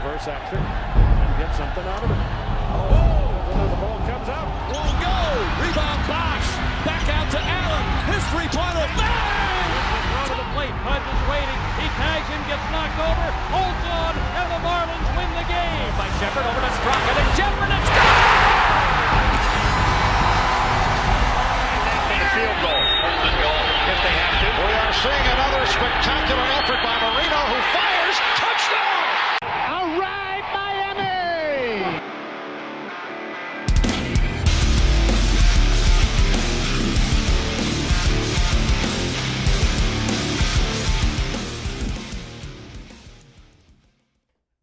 reverse action and get something out of it. Oh, the ball comes out. Won't go. Rebound box. Back out to Allen. His three-pointer. Bang! Throw to the plate. Pudge is waiting. He tags him, gets knocked over, holds on, and the Marlins win the game. By Shepard over to Straka. And Shepard, it's gone! Field goal. If they have to. We are seeing another spectacular effort by Marino, who fires. Touchdown! All right, Miami!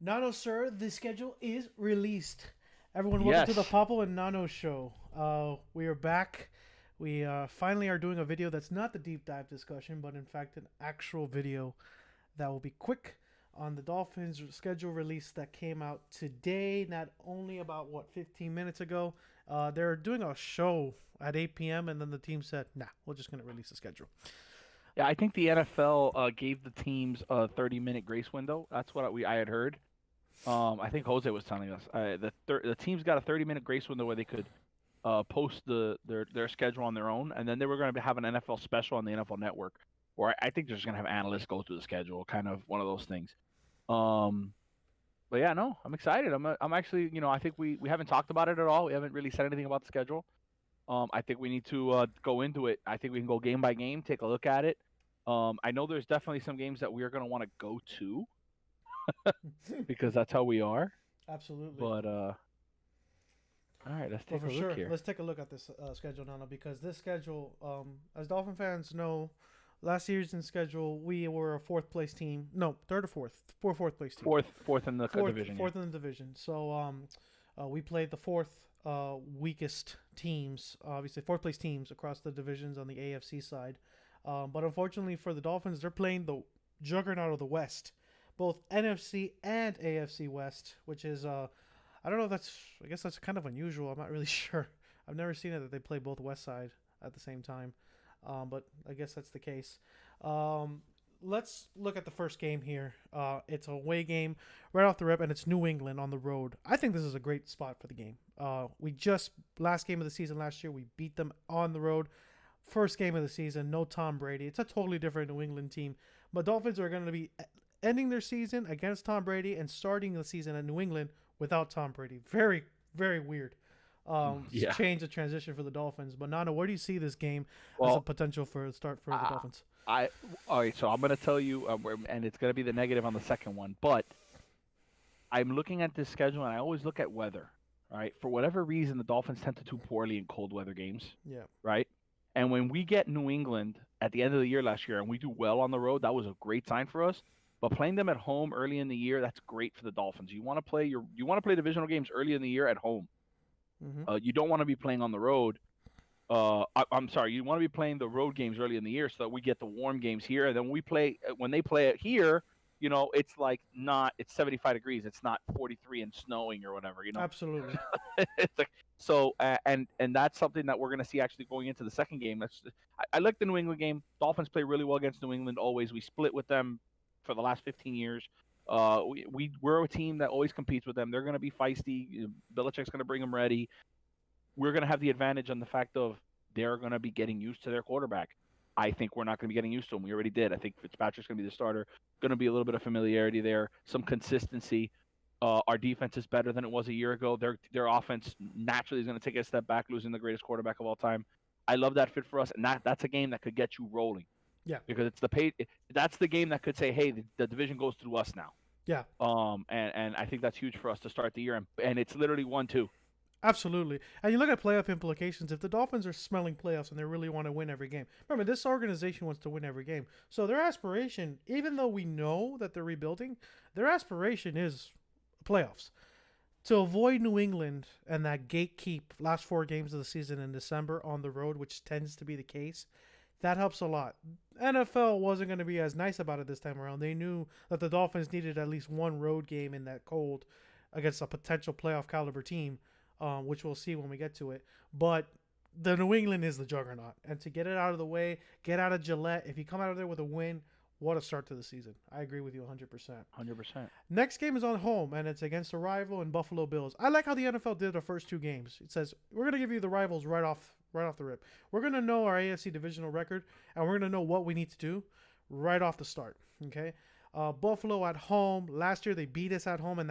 Nano, sir, the schedule is released. Everyone, welcome to the Papo and Nano show. We are back. We finally are doing a video that's not the deep dive discussion, but in fact an actual video that will be quick on the Dolphins schedule release that came out today, not only about, 15 minutes ago. They're doing a show at 8 p.m. and then the team said, nah, we're just going to release the schedule. Yeah, I think the NFL gave the teams a 30-minute grace window. That's what I had heard. I think Jose was telling us. The teams got a 30-minute grace window where they could post their schedule on their own, and then they were going to have an NFL special on the NFL Network, where I think they're just going to have analysts go through the schedule, kind of one of those things. But yeah, no, I'm excited. I'm actually, I think we haven't talked about it at all. We haven't really said anything about the schedule. I think we need to go into it. I think we can go game by game, take a look at it. I know there's definitely some games that we are going to want to go to because that's how we are. Absolutely. But all right, let's take a look here. Let's take a look at this schedule now, because this schedule, as Dolphin fans know, last season's schedule, we were a fourth place team. No, third or fourth. Fourth place team. Fourth in the division. Fourth in the division. So we played the fourth weakest teams, obviously fourth place teams across the divisions on the AFC side. But unfortunately for the Dolphins, they're playing the juggernaut of the West, both NFC and AFC West, which is I don't know if I guess that's kind of unusual. I'm not really sure. I've never seen it that they play both West side at the same time. But I guess that's the case. Let's look at the first game here. It's a away game right off the rip, and it's New England on the road. I think this is a great spot for the game. Last game of the season last year, we beat them on the road. First game of the season, no Tom Brady. It's a totally different New England team. But Dolphins are going to be ending their season against Tom Brady and starting the season at New England without Tom Brady. Very, very weird. Change of transition for the Dolphins. But Nano, where do you see this game as a potential for a start for the Dolphins? All right, so I'm going to tell you, and it's going to be the negative on the second one, but I'm looking at this schedule, and I always look at weather, right? For whatever reason, the Dolphins tend to do poorly in cold weather games, right? And when we get New England at the end of the year last year and we do well on the road, that was a great sign for us. But playing them at home early in the year, that's great for the Dolphins. You want to play divisional games early in the year at home. Mm-hmm. You don't want to be playing on the road. I'm sorry. You want to be playing the road games early in the year so that we get the warm games here. And then when they play it here, it's like it's 75 degrees. It's not 43 and snowing or whatever. Absolutely. It's like, so and that's something that we're going to see actually going into the second game. I like the New England game. Dolphins play really well against New England always. We split with them for the last 15 years. We're a team that always competes with them. They're going to be feisty. Belichick's going to bring them ready. We're going to have the advantage on the fact of they're going to be getting used to their quarterback. I think we're not going to be getting used to him. We already did. I think Fitzpatrick's going to be the starter. Going to be a little bit of familiarity there, some consistency. Our defense is better than it was a year ago. Their offense naturally is going to take a step back, losing the greatest quarterback of all time. I love that fit for us, and that's a game that could get you rolling. Yeah, because that's the game that could say, hey, the division goes through us now. Yeah. And I think that's huge for us to start the year, and it's literally 1-2. Absolutely. And you look at playoff implications. If the Dolphins are smelling playoffs and they really want to win every game, remember, this organization wants to win every game. So their aspiration, even though we know that they're rebuilding, their aspiration is playoffs. To avoid New England and that gatekeep last 4 games of the season in December on the road, which tends to be the case, that helps a lot. NFL wasn't going to be as nice about it this time around. They knew that the Dolphins needed at least one road game in that cold against a potential playoff caliber team, which we'll see when we get to it. But the New England is the juggernaut. And to get it out of the way, get out of Gillette. If you come out of there with a win, What a start to the season. I agree with you 100%. 100%. Next game is on home, and it's against a rival in Buffalo Bills. I like how the NFL did the first 2 games. It says, we're going to give you the rivals right off the rip. We're going to know our AFC divisional record, and we're going to know what we need to do right off the start. Okay? Buffalo at home. Last year, they beat us at home, and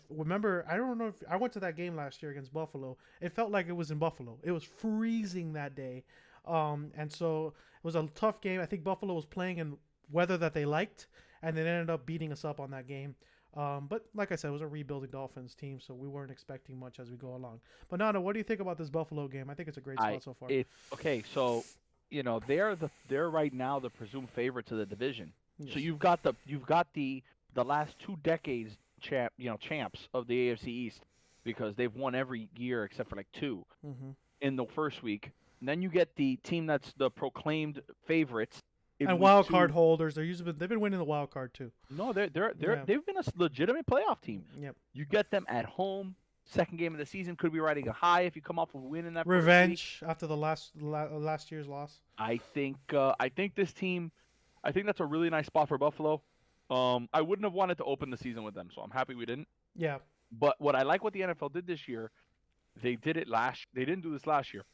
remember, I don't know if I went to that game last year against Buffalo. It felt like it was in Buffalo. It was freezing that day. And so it was a tough game. I think Buffalo was playing in weather that they liked, and they ended up beating us up on that game. But like I said, it was a rebuilding Dolphins team, so we weren't expecting much as we go along. But Nano, what do you think about this Buffalo game? I think it's a great spot so far. Okay, so they're right now the presumed favorites of the division. Yes. So you've got the last 2 decades champs of the AFC East, because they've won every year except for like 2 in the first week. And then you get the team that's the proclaimed favorites. And wild card holders, they've been winning the wild card too. No, they've been a legitimate playoff team. Yep. You get them at home. Second game of the season could be riding a high if you come off of a win in that revenge after the last year's loss. I think this team, I think that's a really nice spot for Buffalo. I wouldn't have wanted to open the season with them, so I'm happy we didn't. Yeah. But what I like what the NFL did this year, they didn't do this last year.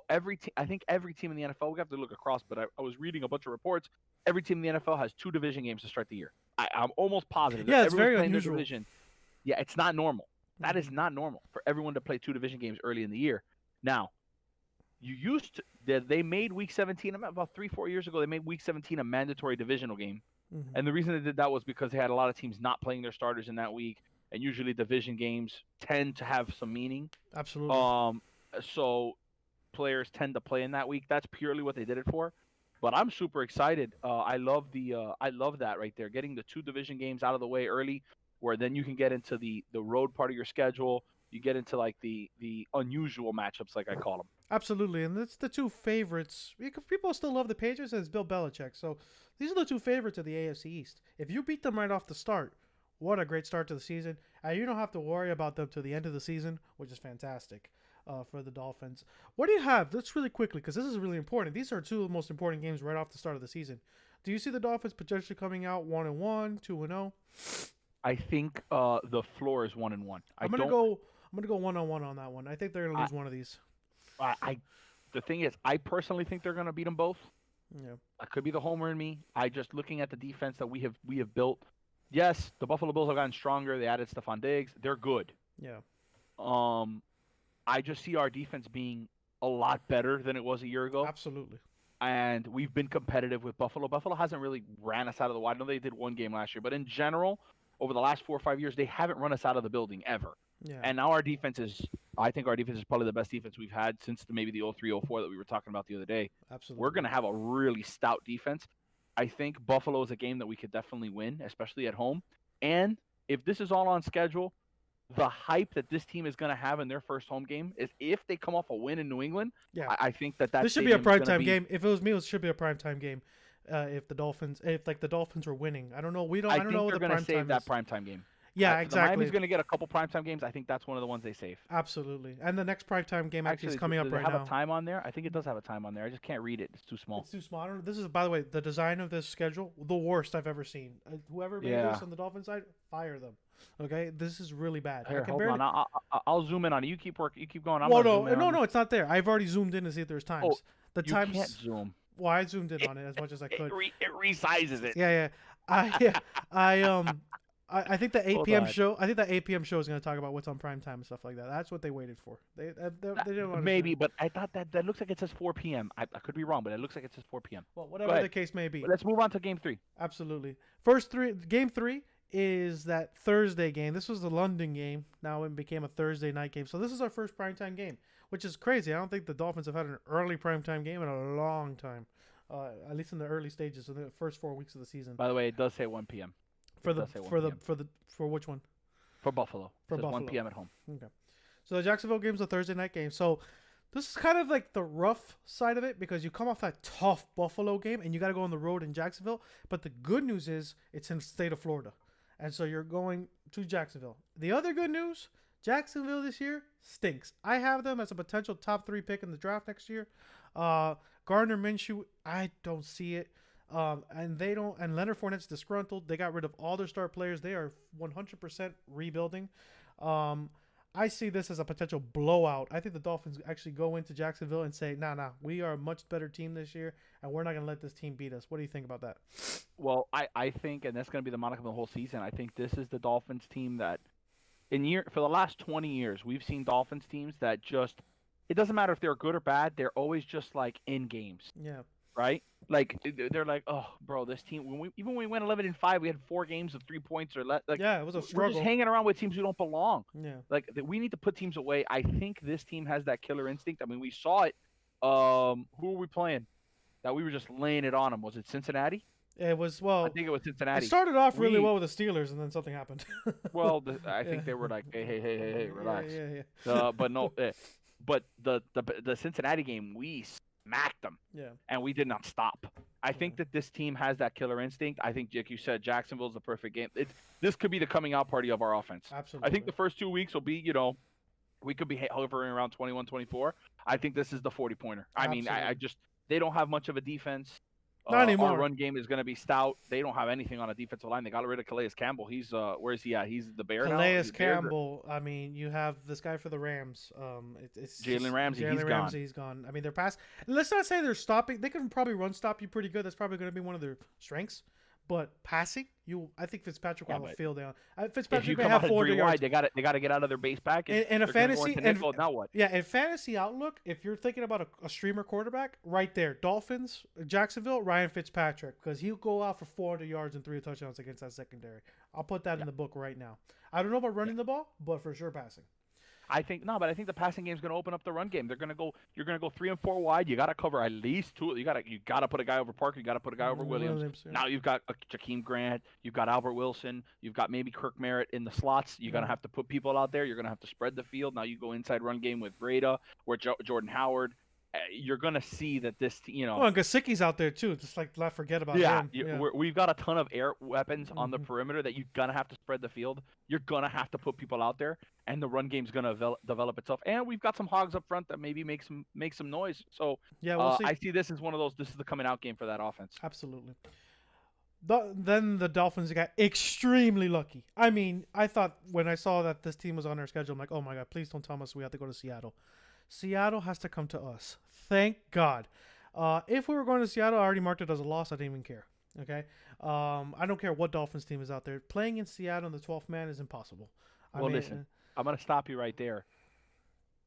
I think every team in the NFL, we have to look across, but I was reading a bunch of reports. Every team in the NFL has 2 division games to start the year. I'm almost positive. Yeah, it's very unusual. Yeah, it's not normal. That is not normal for everyone to play 2 division games early in the year. Now, they made Week 17 about 3-4 years ago. They made Week 17 a mandatory divisional game, and the reason they did that was because they had a lot of teams not playing their starters in that week, and usually division games tend to have some meaning. Absolutely. So players tend to play in that week. That's purely what they did it for. But I'm super excited. I love that right there. Getting the 2 division games out of the way early, where then you can get into the road part of your schedule. You get into like the unusual matchups, like I call them. Absolutely, and it's the 2 favorites. People still love the Patriots, and it's Bill Belichick. So these are the 2 favorites of the AFC East. If you beat them right off the start, what a great start to the season. And you don't have to worry about them to the end of the season, which is fantastic. For the Dolphins. What do you have? Let's really quickly, because this is really important. These are 2 of the most important games right off the start of the season. Do you see the Dolphins potentially coming out 1-1, 2-0? I think the floor is 1-1. I'm gonna go 1-1 on that one. I think they're gonna lose one of these. The thing is, I personally think they're gonna beat them both. Yeah. That could be the homer in me. Just looking at the defense that we have built. Yes, the Buffalo Bills have gotten stronger. They added Stephon Diggs. They're good. Yeah. I just see our defense being a lot better than it was a year ago. Absolutely. And we've been competitive with Buffalo. Buffalo hasn't really ran us out of the wide. I know they did 1 game last year, but in general, over the last 4 or 5 years, they haven't run us out of the building ever. Yeah. And now I think our defense is probably the best defense we've had since maybe the 03-04 that we were talking about the other day. Absolutely. We're going to have a really stout defense. I think Buffalo is a game that we could definitely win, especially at home. And if this is all on schedule, the hype that this team is going to have in their first home game is if they come off a win in New England. Yeah. I think that this should be a primetime game. If it was me, it should be a primetime game. If the Dolphins were winning, I don't know. I don't know what the they're going to save that is. primetime game. Yeah, exactly. Miami's going to get a couple primetime games. I think that's one of the ones they save. Absolutely. And the next primetime game actually is coming up right now. Does it have a time on there? I think it does have a time on there. I just can't read it. It's too small. It's too small. This is, by the way, the design of this schedule, the worst I've ever seen. Whoever made this on the Dolphins side, fire them. Okay, this is really bad. Here, hold on. I'll zoom in on it. You keep working. You keep going. No, it's not there. I've already zoomed in to see if there's times. You can't zoom. Well, I zoomed in on it as much as I could. It resizes it. Yeah. I think the 8 p.m. show. I think that 8 p.m. show is going to talk about what's on primetime and stuff like that. That's what they waited for. They didn't want maybe, but I thought that looks like it says 4 p.m. I could be wrong, but it looks like it says 4 p.m. Well, whatever the case may be. But let's move on to Game 3. Absolutely. Game 3 is that Thursday game. This was the London game. Now it became a Thursday night game. So this is our first primetime game, which is crazy. I don't think the Dolphins have had an early primetime game in a long time, at least in the early stages of the first 4 weeks of the season. By the way, it does say 1 p.m. For which one? For Buffalo. For Buffalo. 1 p.m. at home. Okay. So the Jacksonville game is a Thursday night game. So this is kind of like the rough side of it because you come off that tough Buffalo game and you got to go on the road in Jacksonville. But the good news is it's in the state of Florida. And so you're going to Jacksonville. The other good news, Jacksonville this year stinks. I have them as a potential top 3 pick in the draft next year. Gardner Minshew, I don't see it. And they don't. And Leonard Fournette's disgruntled. They got rid of all their star players. They are 100% rebuilding. I see this as a potential blowout. I think the Dolphins actually go into Jacksonville and say, nah, we are a much better team this year, and we're not going to let this team beat us. What do you think about that? Well, I think, and that's going to be the moniker of the whole season, I think this is the Dolphins team that for the last 20 years, we've seen Dolphins teams that just, it doesn't matter if they're good or bad, they're always just like in games. Yeah. Right? Like they're like, oh, bro, this team. When we went 11-5, we had 4 games of 3 points or less. Like, yeah, it was a struggle. We're just hanging around with teams who don't belong. Yeah, like we need to put teams away. I think this team has that killer instinct. I mean, we saw it. Who were we playing? That we were just laying it on them. Was it Cincinnati? It was. Well, I think it was Cincinnati. It started off really well with the Steelers, and then something happened. Well, I think they were like, hey, relax. Yeah. But no, but the Cincinnati game, we smacked them. Yeah. And we did not stop. I think that this team has that killer instinct. I think, Jake, you said Jacksonville's the perfect game. This could be the coming out party of our offense. Absolutely. I think the first 2 weeks will be, we could be hovering around 21-24. I think this is the 40-pointer. I mean, I just they don't have much of a defense. Not anymore. Our run game is going to be stout. They don't have anything on a defensive line. They got rid of Calais Campbell. He's where is he at? He's the Bear now. Calais Campbell. I mean, you have this guy for the Rams. It's Jalen Ramsey. He's gone. I mean, they're past. Let's not say they're stopping. They can probably run stop you pretty good. That's probably going to be one of their strengths. But passing, I think Fitzpatrick will have a field down. Fitzpatrick may have 400 yards. They got to get out of their base package. In a fantasy, now what? Yeah, in fantasy outlook, if you're thinking about a streamer quarterback, right there, Dolphins, Jacksonville, Ryan Fitzpatrick, because he'll go out for 400 yards and 3 touchdowns against that secondary. I'll put that in the book right now. I don't know about running the ball, but for sure passing. I think the passing game is going to open up the run game. You're going to go 3 and 4 wide. You got to cover at least 2. You got to put a guy over Parker. You got to put a guy over Williams. Yeah. Now you've got Jakeem Grant. You've got Albert Wilson. You've got maybe Kirk Merritt in the slots. You're going to have to put people out there. You're going to have to spread the field. Now you go inside run game with Breda or Jordan Howard. You're going to see that this, Well, and Gesicki's out there too. Just like not forget about him. We've got a ton of air weapons on the perimeter that you're going to have to spread the field. You're going to have to put people out there, and the run game's going to develop itself. And we've got some hogs up front that maybe make some noise. So yeah, we'll see. I see this as one of those. This is the coming out game for that offense. Absolutely. Then the Dolphins got extremely lucky. I mean, I thought when I saw that this team was on our schedule, I'm like, oh my God, please don't tell us we have to go to Seattle. Seattle has to come to us. Thank God. If we were going to Seattle, I already marked it as a loss. I didn't even care. Okay. I don't care what Dolphins team is out there. Playing in Seattle in the 12th man is impossible. Listen, I'm going to stop you right there.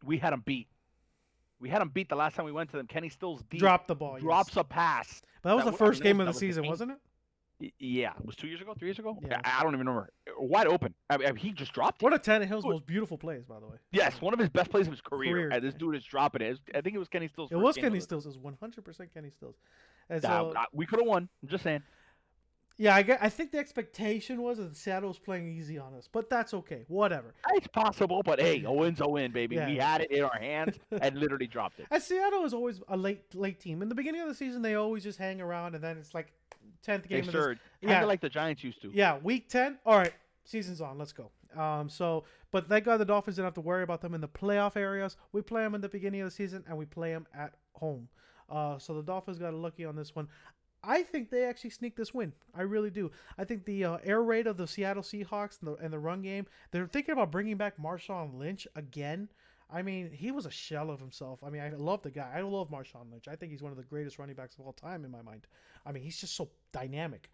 We had them beat. The last time we went to them. Kenny Stills dropped the ball. Drops a pass. But that was the first game of the season, wasn't it? Yeah, it was 2 years ago, 3 years ago. Yeah. I don't even remember. Wide open. I mean, he just dropped it. One of Tannehill's most beautiful plays, by the way. Yes, one of his best plays of his career. And this dude is dropping it. I think it was Kenny Stills. It was Kenny Stills. It was 100% Kenny Stills. And so, we could have won. I'm just saying. Yeah, I think the expectation was that Seattle was playing easy on us, but that's okay. Whatever. It's possible, but hey, a win's a win, baby. Yeah. We had it in our hands and literally dropped it. And Seattle is always a late team. In the beginning of the season, they always just hang around, and then it's like 10th game. Kind of like the Giants used to. Yeah, week 10. All right, season's on. Let's go. But thank God the Dolphins didn't have to worry about them in the playoff areas. We play them in the beginning of the season, and we play them at home. So the Dolphins got lucky on this one. I think they actually sneaked this win. I really do. I think the air raid of the Seattle Seahawks and the run game, they're thinking about bringing back Marshawn Lynch again. I mean, he was a shell of himself. I mean, I love the guy. I love Marshawn Lynch. I think he's one of the greatest running backs of all time in my mind. I mean, he's just so dynamic.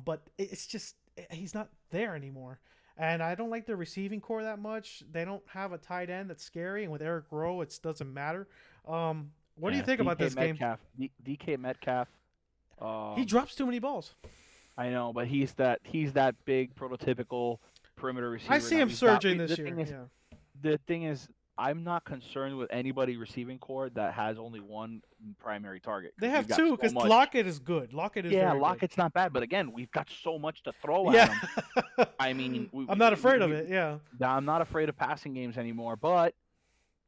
But it's just he's not there anymore. And I don't like their receiving core that much. They don't have a tight end that's scary. And with Eric Rowe, it doesn't matter. What do you think about this game? DK Metcalf. He drops too many balls. I know, but he's that big prototypical perimeter receiver. I see him surging this year. The thing is, I'm not concerned with anybody receiving core that has only one primary target. They have two because Lockett is good. Lockett's good. Not bad, but again, we've got so much to throw at him. I mean, I'm not afraid of it. Yeah, I'm not afraid of passing games anymore. But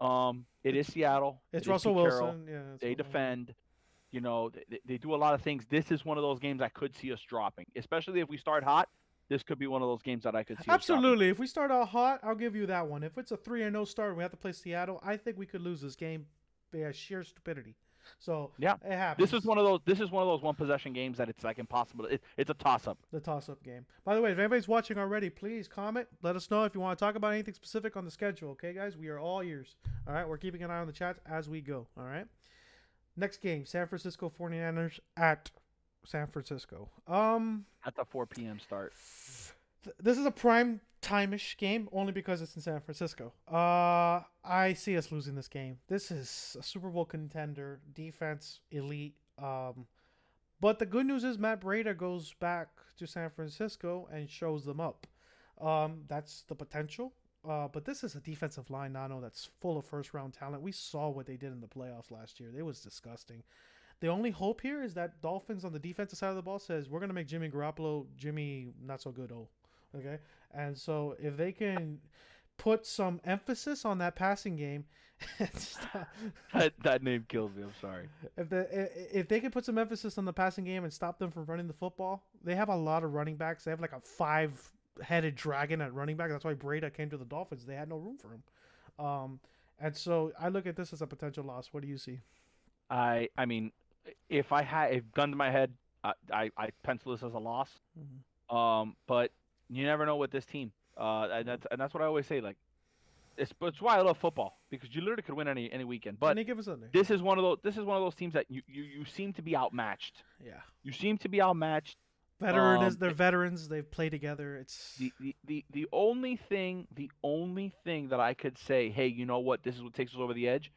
it is Seattle. It's Russell Wilson. Yeah, they defend. You know, they do a lot of things. This is one of those games I could see us dropping, especially if we start hot. This could be one of those games that I could see. Absolutely. If we start out hot, I'll give you that one. If it's a 3-0 start and we have to play Seattle, I think we could lose this game by sheer stupidity. So Yeah, it happens. This is one of those one possession games that it's like impossible. It's a toss up. The toss-up game. By the way, if anybody's watching already, please comment. Let us know if you want to talk about anything specific on the schedule. Okay, guys, we are all ears. All right, we're keeping an eye on the chats as we go. All right. Next game, San Francisco 49ers at San Francisco. That's a 4 p.m. start. This is a prime time-ish game only because it's in San Francisco. I see us losing this game. This is a Super Bowl contender, defense elite. But the good news is Matt Breida goes back to San Francisco and shows them up. That's the potential. But this is a defensive line, Nano, that's full of first-round talent. We saw what they did in the playoffs last year. It was disgusting. The only hope here is that Dolphins on the defensive side of the ball says, we're going to make Jimmy Garoppolo Jimmy not so good. Okay? And so if they can put some emphasis on that passing game, that name kills me. I'm sorry. If they can put some emphasis on the passing game and stop them from running the football, they have a lot of running backs. They have like a 5-headed dragon at running back. That's why Breida came to the Dolphins. They had no room for him. And so I look at this as a potential loss. What do you see? I mean, if gun to my head, I pencil this as a loss. Mm-hmm. But you never know with this team. And that's what I always say. Like, it's why I love football, because you literally could win any weekend. But any given Sunday. This is one of those teams that you seem to be outmatched. Yeah. You seem to be outmatched. They're veterans. They've played together. It's the only thing that I could say, hey, you know what? This is what takes us over the edge.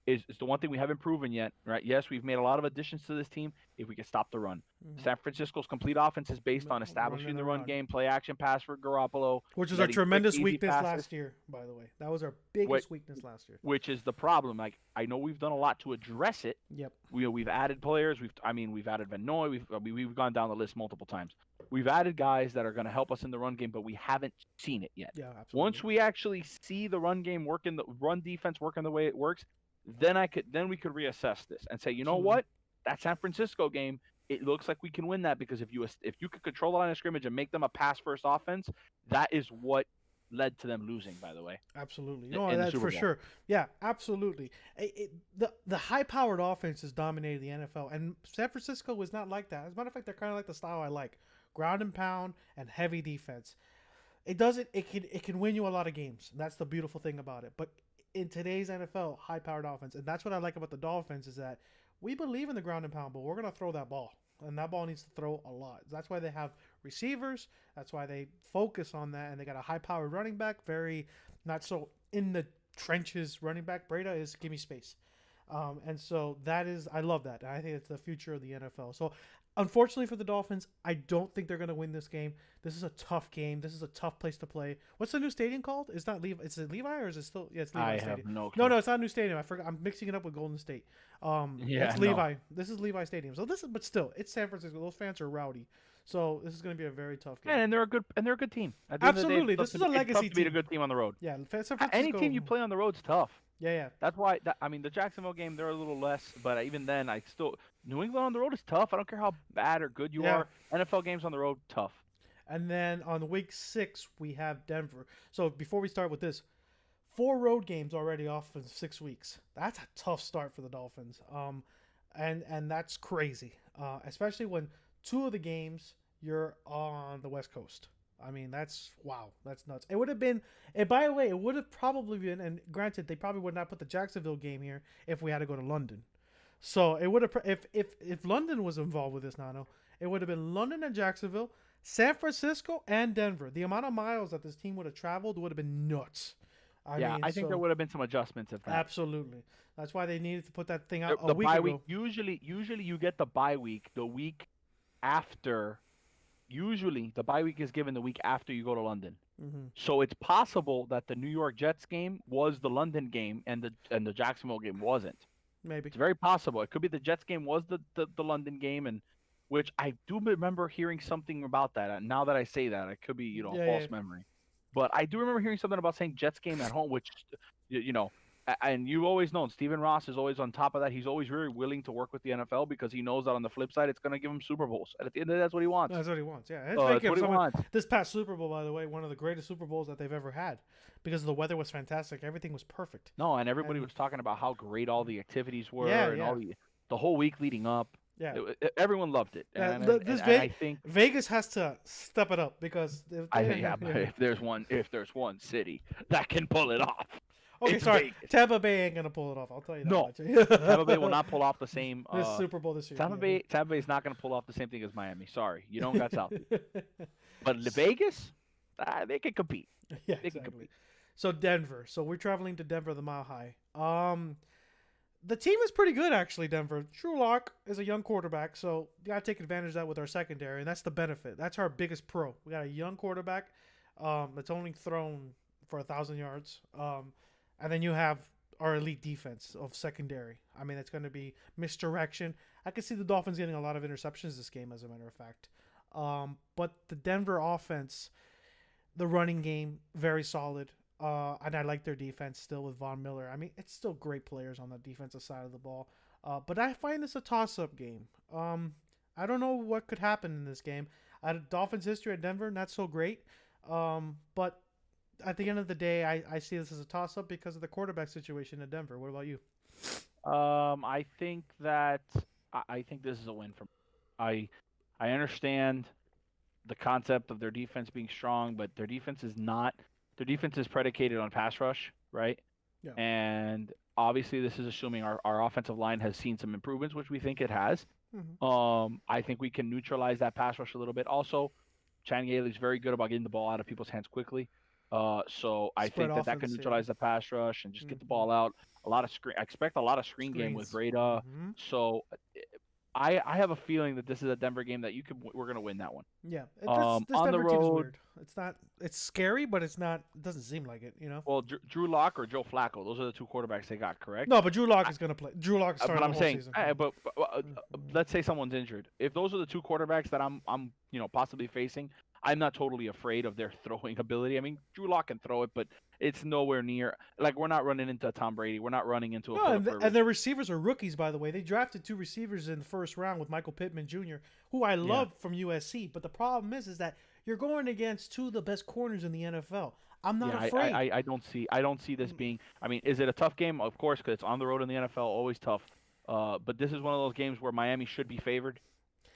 Is the one thing we haven't proven yet, right? Yes, we've made a lot of additions to this team. If we can stop the run, San Francisco's complete offense is based on establishing the run game, play action pass for Garoppolo, which is our tremendous weakness last year. By the way, that was our biggest weakness last year. Which is the problem. Like, I know we've done a lot to address it. Yep. We've added players. We've added Van Noy. We've gone down the list multiple times. We've added guys that are going to help us in the run game, but we haven't seen it yet. Yeah, absolutely. Once we actually see the run game working, the run defense working the way it works, then we could reassess this and say, you know what, that San Francisco game, it looks like we can win that, because if you could control the line of scrimmage and make them a pass first offense, that is what led to them losing, by the way. Absolutely. No, that's for sure. Yeah, absolutely. The high-powered offense has dominated the NFL, and San Francisco was not like that. As a matter of fact, they're kind of like the style I like. Ground and pound and heavy defense. It can win you a lot of games. That's the beautiful thing about it. But in today's NFL, high-powered offense, and that's what I like about the Dolphins, is that we believe in the ground and pound, but we're going to throw that ball, and that ball needs to throw a lot. That's why they have receivers. That's why they focus on that, and they got a high-powered running back, very not so in the trenches running back. Breida is give me space. And so I love that. I think it's the future of the NFL. So unfortunately for the Dolphins, I don't think they're going to win this game. This is a tough game. This is a tough place to play. What's the new stadium called? Is it Levi, or is it still? Yeah, it's Levi Stadium. No, it's not a new stadium. I forgot. I'm mixing it up with Golden State. It's Levi. This is Levi Stadium. So but still, it's San Francisco. Those fans are rowdy. So this is going to be a very tough game. Yeah, and they're a good team. Absolutely, this is a legacy team. team. To beat a good team on the road. Yeah, San Francisco. Any team you play on the road is tough. Yeah. That's why. The Jacksonville game, they're a little less, but even then, New England on the road is tough. I don't care how bad or good you are. NFL games on the road, tough. And then on week 6, we have Denver. So before we start with this, 4 road games already off in 6 weeks. That's a tough start for the Dolphins. And that's crazy, especially when 2 of the games you're on the West Coast. I mean, that's nuts. It would have been, and by the way, it would have probably been, and granted, they probably would not put the Jacksonville game here if we had to go to London. So it would have, if London was involved with this, Nano, it would have been London and Jacksonville, San Francisco and Denver. The amount of miles that this team would have traveled would have been nuts. I think there would have been some adjustments of that. Absolutely. That's why they needed to put that thing out the a week bye ago. Week, usually you get the bye week the week after. Usually, the bye week is given the week after you go to London. Mm-hmm. So it's possible that the New York Jets game was the London game and the Jacksonville game wasn't. Maybe. It's very possible. It could be the Jets game was the London game, and which I do remember hearing something about that. And now that I say that, it could be a false memory. But I do remember hearing something about saying Jets game at home, which and you always know Stephen Ross is always on top of that. He's always very willing to work with the NFL because he knows that on the flip side, it's going to give him Super Bowls. And at the end of the day, that's what he wants. That's what he wants, yeah. That's what he wants. This past Super Bowl, by the way, one of the greatest Super Bowls that they've ever had because the weather was fantastic. Everything was perfect. No, and everybody was talking about how great all the activities were. the whole week leading up. Yeah. Everyone loved it. And I think Vegas has to step it up because but if there's one city that can pull it off. Okay, it's sorry. Vegas. Tampa Bay ain't gonna pull it off. I'll tell you that. No, much. Tampa Bay will not pull off the same. This Super Bowl this year. Tampa Bay is not gonna pull off the same thing as Miami. Sorry, you don't got South. But Vegas, they can compete. Yeah, they exactly. can compete. So Denver. So we're traveling to Denver, the Mile High. The team is pretty good actually. Denver. Drew Lock is a young quarterback, so you gotta take advantage of that with our secondary, and that's the benefit. That's our biggest pro. We got a young quarterback that's only thrown for 1,000 yards. And then you have our elite defense of secondary. I mean, it's going to be misdirection. I could see the Dolphins getting a lot of interceptions this game, as a matter of fact. But the Denver offense, the running game, very solid. And I like their defense still with Von Miller. I mean, it's still great players on the defensive side of the ball. But I find this a toss-up game. I don't know what could happen in this game. Dolphins history at Denver, not so great. But at the end of the day, I see this as a toss-up because of the quarterback situation in Denver. What about you? I think this is a win for me. I understand the concept of their defense being strong, but their defense is predicated on pass rush, right? Yeah. And obviously this is assuming our offensive line has seen some improvements, which we think it has. Mm-hmm. I think we can neutralize that pass rush a little bit. Also, Channing Gailey's very good about getting the ball out of people's hands quickly. So I think that can neutralize the pass rush and just get the ball out. I expect a lot of screen game with Breda. Mm-hmm. So I have a feeling that this is a Denver game that we're gonna win that one. Yeah. This on Denver the team is road, weird. It's scary, but it's not. It doesn't seem like it. Well, Drew Lock or Joe Flacco, those are the two quarterbacks they got, correct? No, but Drew Lock is gonna play. Drew Lock is starting the whole season. But let's say someone's injured. If those are the two quarterbacks that I'm possibly facing, I'm not totally afraid of their throwing ability. I mean, Drew Lock can throw it, but it's nowhere near. Like, we're not running into Tom Brady. We're not running into a and their receivers are rookies, by the way. They drafted 2 receivers in the first round with Michael Pittman Jr., who I love from USC. But the problem is that you're going against 2 of the best corners in the NFL. I'm not afraid. I don't see this being. I mean, is it a tough game? Of course, because it's on the road in the NFL, always tough. But this is one of those games where Miami should be favored.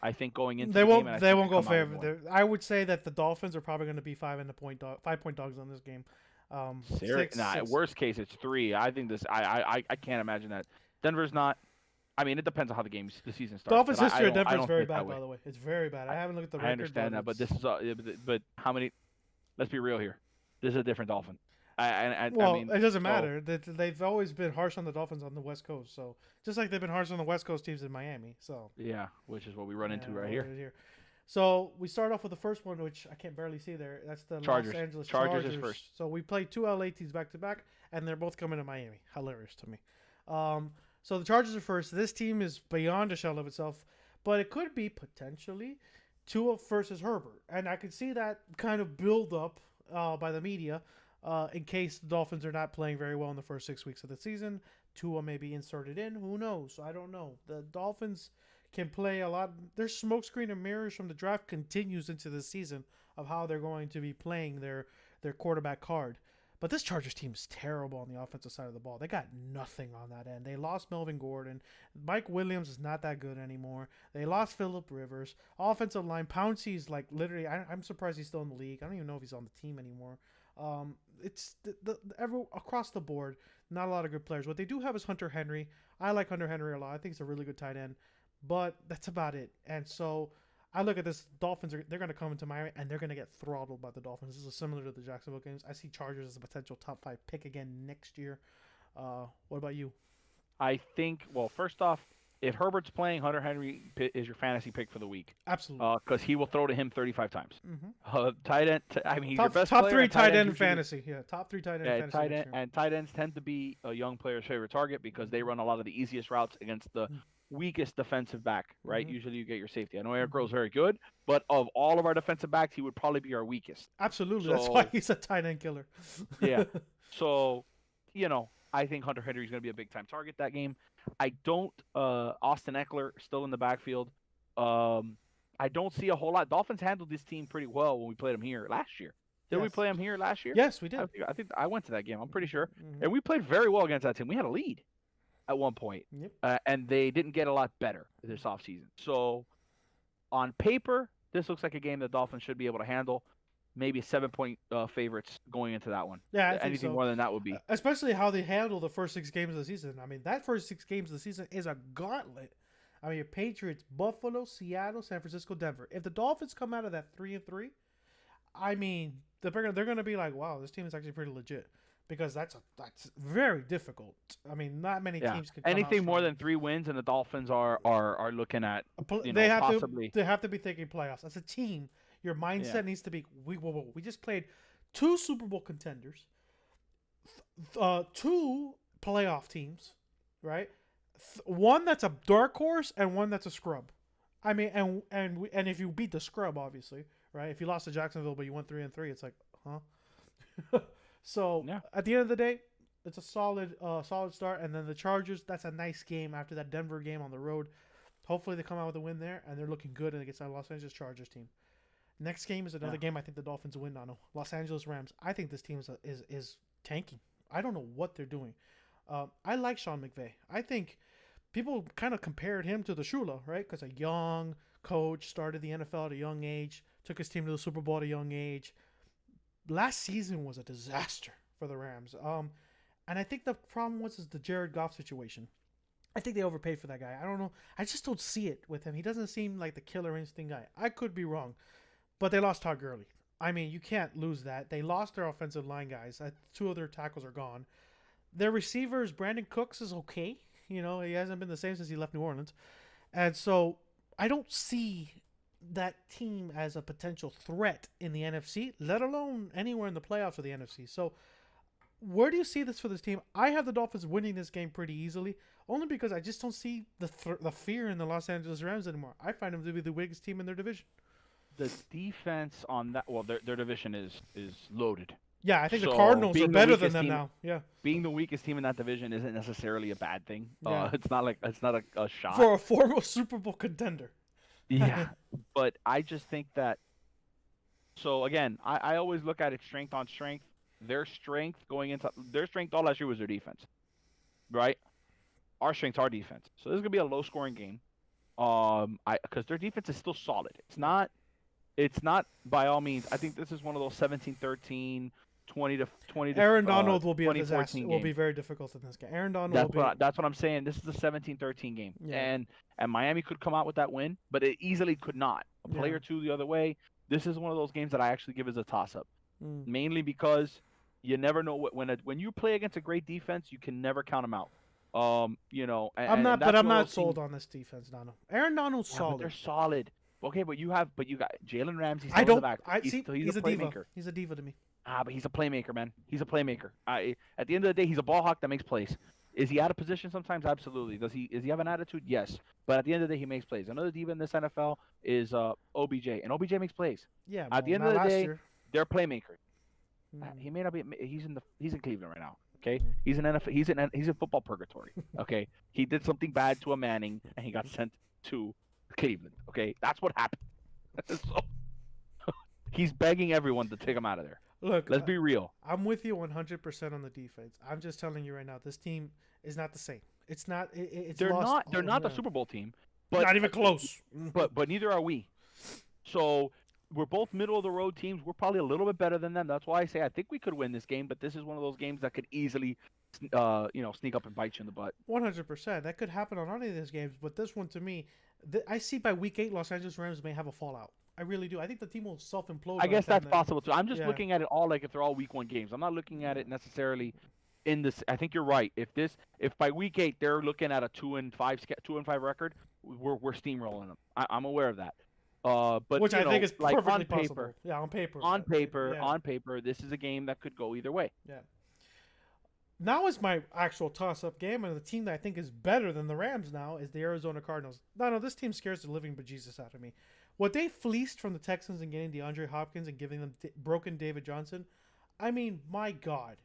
I think going into they won't go favored. I would say that the Dolphins are probably going to be 5-point dogs on this game. Worst case it's 3. I think this. I can't imagine that. Denver's not. I mean, it depends on how the season starts. Dolphins history of Denver is very bad, by the way. It's very bad. I haven't looked at the record. I understand that, but this is. But how many? Let's be real here. This is a different Dolphin. I mean, it doesn't matter. They've always been harsh on the Dolphins on the West Coast. So just like they've been harsh on the West Coast teams in Miami. So yeah, which is what we run into right here. So we start off with the first one, which I can't barely see there. That's the Chargers. Los Angeles Chargers is first. So we played 2 LA teams back to back, and they're both coming to Miami. Hilarious to me. So the Chargers are first. This team is beyond a shell of itself, but it could be potentially Tua versus Herbert, and I could see that kind of build up by the media. In case the Dolphins are not playing very well in the first 6 weeks of the season, Tua may be inserted in. Who knows? I don't know. The Dolphins can play a lot. Their smokescreen and mirrors from the draft continues into the season of how they're going to be playing their quarterback card. But this Chargers team is terrible on the offensive side of the ball. They got nothing on that end. They lost Melvin Gordon. Mike Williams is not that good anymore. They lost Phillip Rivers. Offensive line, Pouncey's like literally, I'm surprised he's still in the league. I don't even know if he's on the team anymore. It's across the board, not a lot of good players. What they do have is Hunter Henry. I like Hunter Henry a lot. I think he's a really good tight end, but that's about it. And so I look at this Dolphins. They're going to come into Miami and they're going to get throttled by the Dolphins. This is similar to the Jacksonville games. I see Chargers as a potential top 5 pick again next year. What about you? I think. Well, first off, if Herbert's playing, Hunter Henry is your fantasy pick for the week. Absolutely. Because he will throw to him 35 times. Mm-hmm. Tight end. I mean, he's your best top player. 3 tight end in fantasy. Yeah, top 3 tight end in fantasy. Tight ends tend to be a young player's favorite target because they run a lot of the easiest routes against the weakest defensive back, right? Mm-hmm. Usually you get your safety. I know Eric Rowe's very good, but of all of our defensive backs, he would probably be our weakest. Absolutely. That's why he's a tight end killer. Yeah. So, I think Hunter Henry is going to be a big-time target that game. I don't Austin Eckler still in the backfield. I don't see a whole lot. Dolphins handled this team pretty well when we played them here last year. Did we play them here last year? Yes, we did. I think I went to that game. I'm pretty sure. Mm-hmm. And we played very well against that team. We had a lead. at one point, Yep. and they didn't get a lot better this offseason. So on paper, this looks like a game the Dolphins should be able to handle. Maybe 7-point favorites going into that one. Yeah, I think Anything so. more than that would be. Especially how they handle the first 6 games of the season. I mean, that first 6 games of the season is a gauntlet. I mean, your Patriots, Buffalo, Seattle, San Francisco, Denver. If the Dolphins come out of that 3-3, I mean, they're gonna be like, wow, this team is actually pretty legit, because that's very difficult. I mean, not many teams can come anything out more strong. than 3 wins, and the Dolphins are looking at They have possibly. to be thinking playoffs. As a team, your mindset needs to be we just played 2 Super Bowl contenders, 2 playoff teams, right? One that's a dark horse and one that's a scrub. I mean, and if you beat the scrub, obviously, right? If you lost to Jacksonville but you went 3-3, it's like, huh? So at the end of the day, it's a solid start. And then the Chargers, that's a nice game after that Denver game on the road. Hopefully they come out with a win there, and they're looking good against that Los Angeles Chargers team. Next game is another game I think the Dolphins win, Nano. Los Angeles Rams. I think this team is tanking. I don't know what they're doing. I like Sean McVay. I think people kind of compared him to the Shula, right? Because a young coach started the NFL at a young age, took his team to the Super Bowl at a young age. Last season was a disaster for the Rams. And I think the problem was the Jared Goff situation. I think they overpaid for that guy. I don't know. I just don't see it with him. He doesn't seem like the killer instinct guy. I could be wrong. But they lost Todd Gurley. I mean, you can't lose that. They lost their offensive line guys. 2 of their tackles are gone. Their receivers, Brandon Cooks, is okay. He hasn't been the same since he left New Orleans. And so I don't see that team as a potential threat in the NFC, let alone anywhere in the playoffs of the NFC. So where do you see this for this team? I have the Dolphins winning this game pretty easily, only because I just don't see the fear in the Los Angeles Rams anymore. I find them to be the weakest team in their division. The defense on that, well, their division is loaded. Yeah, I think the Cardinals are better than them team, now. Yeah, being the weakest team in that division isn't necessarily a bad thing. Yeah. It's not a shot for a former Super Bowl contender. Yeah, but I just think that. So again, I always look at it strength on strength. Their strength all last year was their defense, right? Our strength's our defense. So this is gonna be a low scoring game. Because their defense is still solid. It's not by all means. I think this is one of those 17-13, 20 to Aaron Donald will be a 2014 disaster. Will be very difficult in this game. Aaron Donald That's what I'm saying. This is a 17-13 game. Yeah. And Miami could come out with that win, but it easily could not. A play or two the other way. This is one of those games that I actually give as a toss up. Mainly because you never know when you play against a great defense, you can never count them out. I'm not sold on this defense, Donald. Aaron Donald's solid. But they're solid. Okay, but you got Jalen Ramsey. I don't. In the back. He's a diva. playmaker. He's a diva to me. But he's a playmaker, man. He's a playmaker. At the end of the day, he's a ball hawk that makes plays. Is he out of position sometimes? Absolutely. Does he have an attitude? Yes. But at the end of the day, he makes plays. Another diva in this NFL is OBJ, and OBJ makes plays. Yeah. At the end of the day, year. they're playmakers. He may not be. He's in Cleveland right now. Okay, he's in NFL. He's in football purgatory. Okay, he did something bad to a Manning, and he got sent to Cleveland. Okay, that's what happened. So he's begging everyone to take him out of there. Look, let's be real. I'm with you 100% on the defense. I'm just telling you right now, this team is not the same. It's not. They're not the Super Bowl team, but not even close. But neither are we. So we're both middle of the road teams. We're probably a little bit better than them. That's why I say I think we could win this game. But this is one of those games that could easily, sneak up and bite you in the butt. 100%. That could happen on any of these games. But this one, to me, I see by week 8, Los Angeles Rams may have a fallout. I really do. I think the team will self-implode. I guess that's possible too. I'm just looking at it all like if they're all week 1 games. I'm not looking at it necessarily in this. I think you're right. If by week 8 they're looking at a 2-5 record, we're steamrolling them. I'm aware of that. But which I think is like perfectly on possible. paper. Yeah, on paper. On paper, this is a game that could go either way. Yeah. Now is my actual toss-up game, and the team that I think is better than the Rams now is the Arizona Cardinals. No, this team scares the living bejesus out of me. What they fleeced from the Texans and getting DeAndre Hopkins and giving them broken David Johnson, I mean, my God.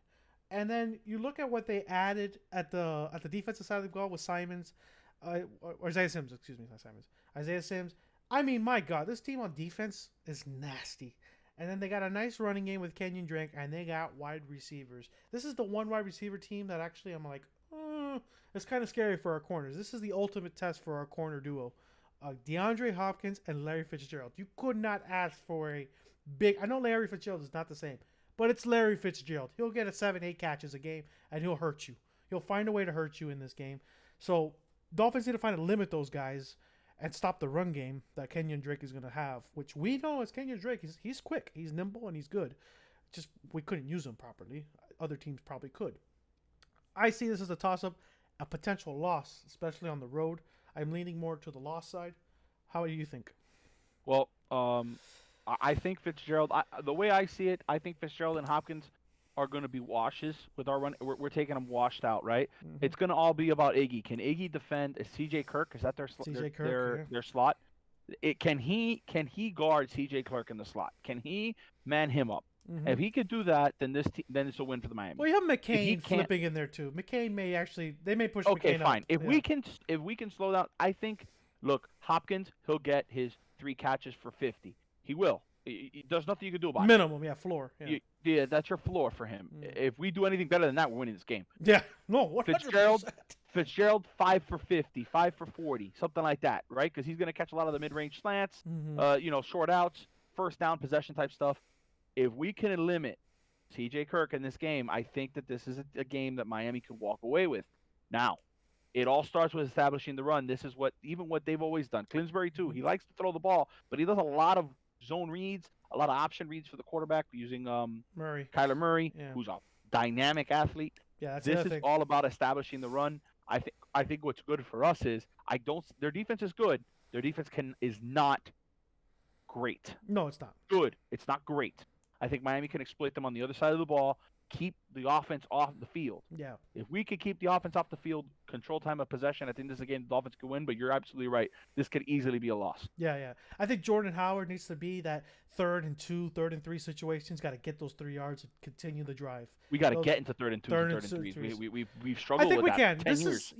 And then you look at what they added at the defensive side of the ball with Simons, or Isaiah Sims, excuse me, not Simons. Isaiah Sims. I mean, my God, this team on defense is nasty. And then they got a nice running game with Kenyon Drake, and they got wide receivers. This is the one wide receiver team that actually I'm like, it's kind of scary for our corners. This is the ultimate test for our corner duo. DeAndre Hopkins and Larry Fitzgerald. You could not ask for a big... I know Larry Fitzgerald is not the same, but it's Larry Fitzgerald. He'll get a 7-8 catches a game, and he'll hurt you. He'll find a way to hurt you in this game. So Dolphins need to find a limit those guys and stop the run game that Kenyon Drake is going to have, which we know is Kenyon Drake. He's quick, he's nimble, and he's good. Just we couldn't use him properly. Other teams probably could. I see this as a toss-up, a potential loss, especially on the road. I'm leaning more to the loss side. How do you think? Well, I think Fitzgerald. The way I see it, I think Fitzgerald and Hopkins are going to be washes with our run. We're taking them washed out, right? Mm-hmm. It's going to all be about Iggy. Can Iggy defend? Is C.J. Kirk? Is that their slot? Can he guard C.J. Kirk in the slot? Can he man him up? Mm-hmm. If he could do that, then then it's a win for the Miami. Well, you have McCain flipping in there too. McCain may actually push. Okay, McCain fine. Up. If we can slow down, I think. Look, Hopkins, he'll get his 3 catches for 50. He will. There's nothing you can do about it. Minimum, floor. Yeah, that's your floor for him. If we do anything better than that, we're winning this game. Yeah, no, 100%. Fitzgerald 5 for 50, 5 for 40, something like that, right? Because he's going to catch a lot of the mid-range slants, short outs, first down possession type stuff. If we can limit C.J. Kirk in this game, I think that this is a game that Miami could walk away with. Now, it all starts with establishing the run. This is what they've always done. Clinsbury too. He likes to throw the ball, but he does a lot of zone reads, a lot of option reads for the quarterback using Kyler Murray, who's a dynamic athlete. Yeah, this is all about establishing the run. I think what's good for us is their defense is good. Their defense is not great. No, it's not. Good. It's not great. I think Miami can exploit them on the other side of the ball, keep the offense off the field. Yeah. If we could keep the offense off the field, control time of possession, I think this is a game the Dolphins could win, but you're absolutely right. This could easily be a loss. Yeah. I think Jordan Howard needs to be that 3rd and 2, 3rd and 3 situations. Got to get those 3 yards and continue the drive. We got to get into 3rd and 2, 3rd and 3s. We've struggled with that. I think we can. 10 years.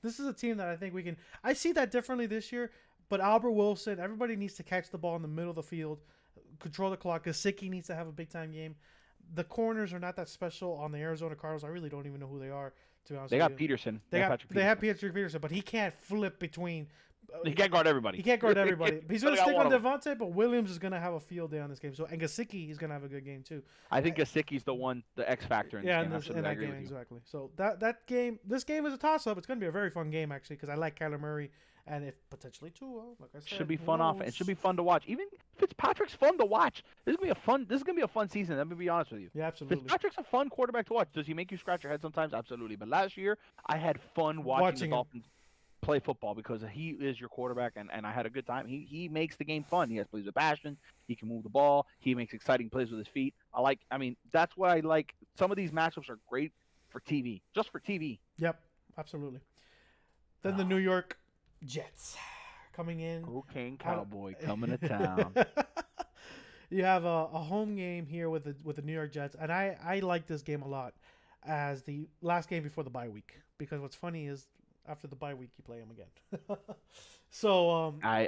This is a team that I think we can. I see that differently this year, but Albert Wilson, everybody needs to catch the ball in the middle of the field, control the clock. Gesicki needs to have a big-time game. The corners are not that special on the Arizona Cardinals. I really don't even know who they are, to be honest. They got Peterson. They have Patrick Peterson, but he can't flip between. He can't guard everybody. He's going to stick on Devontae, but Williams is going to have a field day on this game. So, and Gesicki is going to have a good game too. I think Gesicki's the X factor in this game. In that game, exactly. So this game is a toss-up. It's going to be a very fun game actually because I like Kyler Murray. And if potentially Tua, like I said, should be fun offense. It should be fun to watch. Even Fitzpatrick's fun to watch. This is gonna be a fun season. Let me be honest with you. Yeah, absolutely. Fitzpatrick's a fun quarterback to watch. Does he make you scratch your head sometimes? Absolutely. But last year, I had fun watching the Dolphins play football because he is your quarterback, and I had a good time. He makes the game fun. He has plays with passion. He can move the ball. He makes exciting plays with his feet. That's what I like. Some of these matchups are great for TV, just for TV. Yep, absolutely. Then the New York Jets coming in. Cocaine Cowboy coming to town. You have a home game here with the New York Jets, and I like this game a lot as the last game before the bye week because what's funny is after the bye week you play them again. So I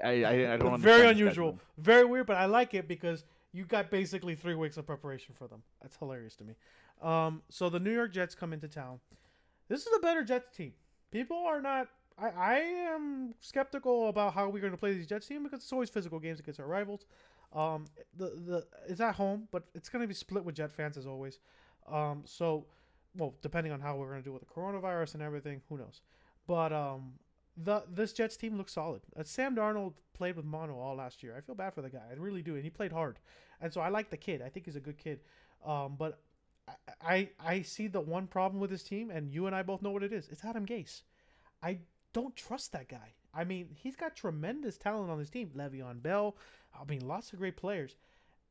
don't understand. Very unusual, very weird, but I like it because you got basically 3 weeks of preparation for them. That's hilarious to me. So the New York Jets come into town. This is a better Jets team. People are not. I am skeptical about how we're going to play these Jets team because it's always physical games against our rivals. It's at home, but it's going to be split with Jet fans as always. Depending on how we're going to do with the coronavirus and everything, who knows? But this Jets team looks solid. Sam Darnold played with mono all last year. I feel bad for the guy. I really do, and he played hard. And so I like the kid. I think he's a good kid. But I see the one problem with this team, and you and I both know what it is. It's Adam Gase. I don't trust that guy. I mean, he's got tremendous talent on his team. Le'Veon Bell. Lots of great players.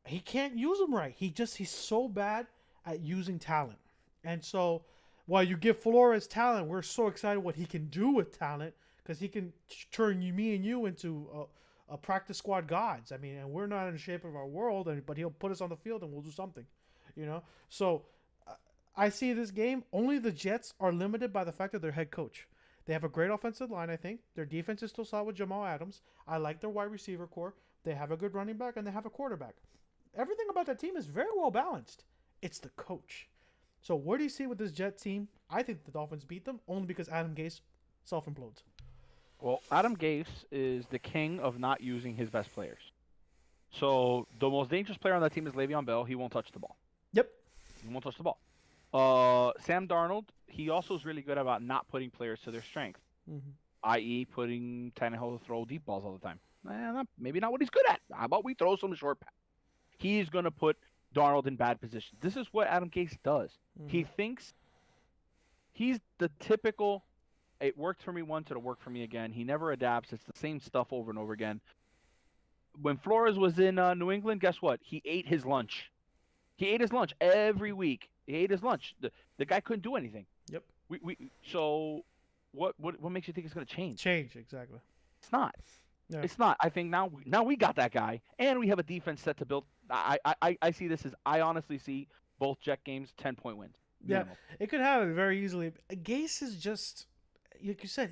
He can't use them right. He's so bad at using talent. And so while you give Flores talent, we're so excited what he can do with talent because he can turn me and you into a practice squad gods. And we're not in the shape of our world, but he'll put us on the field and we'll do something, So I see this game. Only the Jets are limited by the fact that their head coach. They have a great offensive line, I think. Their defense is still solid with Jamal Adams. I like their wide receiver core. They have a good running back, and they have a quarterback. Everything about that team is very well balanced. It's the coach. So where do you see with this Jet team? I think the Dolphins beat them only because Adam Gase self-implodes. Well, Adam Gase is the king of not using his best players. So the most dangerous player on that team is Le'Veon Bell. He won't touch the ball. Yep. He won't touch the ball. Sam Darnold, he also is really good about not putting players to their strength, i.e., putting Tannehill to throw deep balls all the time. Maybe not what he's good at. How about we throw some short pass? He's going to put Darnold in bad positions. This is what Adam Gase does. He thinks he's the typical, it worked for me once, it'll work for me again. He never adapts. It's the same stuff over and over again. When Flores was in New England, guess what? He ate his lunch. He ate his lunch every week. He ate his lunch. The guy couldn't do anything. Yep. So what makes you think it's going to change? Change, exactly. It's not. Yeah. It's not. I think now we got that guy, and we have a defense set to build. I see this as, I honestly see both Jet games 10-point wins. Yeah, it could happen very easily. Gase is just, like you said,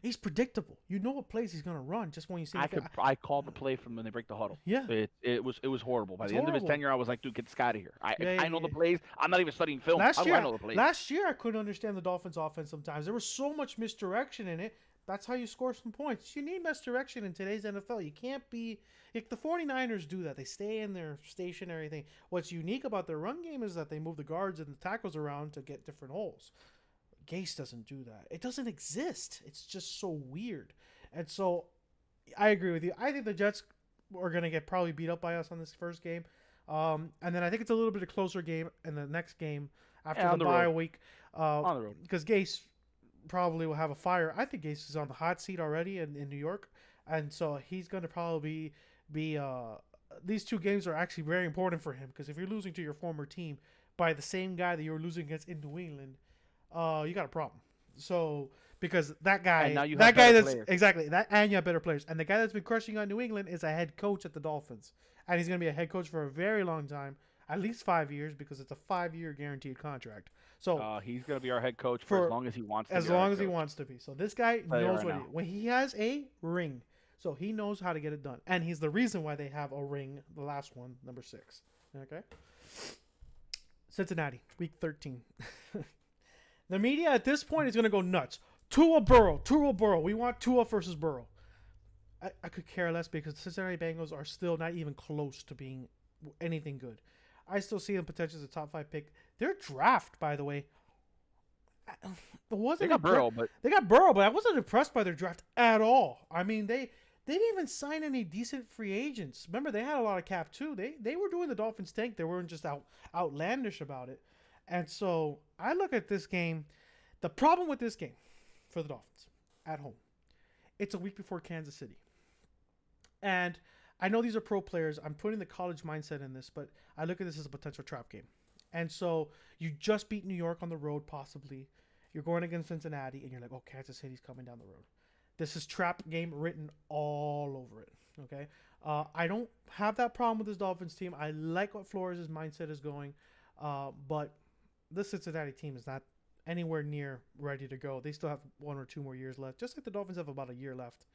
he's predictable. You know what plays he's gonna run just when you see. I called the play from when they break the huddle. Yeah, it was horrible. By It's the end of his horrible. tenure, I was like, dude, get this guy out of here. I know the Yeah. plays. I'm not even studying film. How do I know the plays? Last year, I couldn't understand the Dolphins' offense sometimes. There was so much misdirection in it. That's how you score some points. You need misdirection in today's NFL. You can't be like the 49ers do that. They stay in their stationary thing. What's unique about their run game is that they move the guards and the tackles around to get different holes. Gase doesn't do that. It doesn't exist. It's just so weird. And so I agree with you. I think the Jets are going to get probably beat up by us on this first game. And then I think it's a little bit of a closer game in the next game after the bye week. On the road. Because Gase probably will have a fire. I think Gase is on the hot seat already in New York. And so he's going to probably be these two games are actually very important for him, because if you're losing to your former team by the same guy that you were losing against in New England, you got a problem. So because that guy, and now you that have guy better that's players. exactly that, and you have better players, and the guy that's been crushing on New England is a head coach at the Dolphins, and he's going to be a head coach for a very long time, at least 5 years, because it's a 5-year guaranteed contract. So he's going to be our head coach for as long as he wants to. As long as he wants to be. So this guy knows right when he has a ring. So he knows how to get it done. And he's the reason why they have a ring, the last one, number 6. Okay? Cincinnati, week 13. The media at this point is going to go nuts. Tua Burrow. We want Tua versus Burrow. I could care less, because the Cincinnati Bengals are still not even close to being anything good. I still see them potentially as a top 5 pick. Their draft, by the way, They got Burrow, but I wasn't impressed by their draft at all. I mean, they didn't even sign any decent free agents. Remember, they had a lot of cap too. They were doing the Dolphins tank. They weren't just outlandish about it. And so I look at this game. The problem with this game for the Dolphins at home, it's a week before Kansas City. And I know these are pro players. I'm putting the college mindset in this, but I look at this as a potential trap game. And so you just beat New York on the road, possibly. You're going against Cincinnati, and you're like, oh, Kansas City's coming down the road. This is trap game written all over it, okay? I don't have that problem with this Dolphins team. I like what Flores' mindset is going, but this Cincinnati team is not anywhere near ready to go. They still have 1 or 2 more years left, just like the Dolphins have about a year left.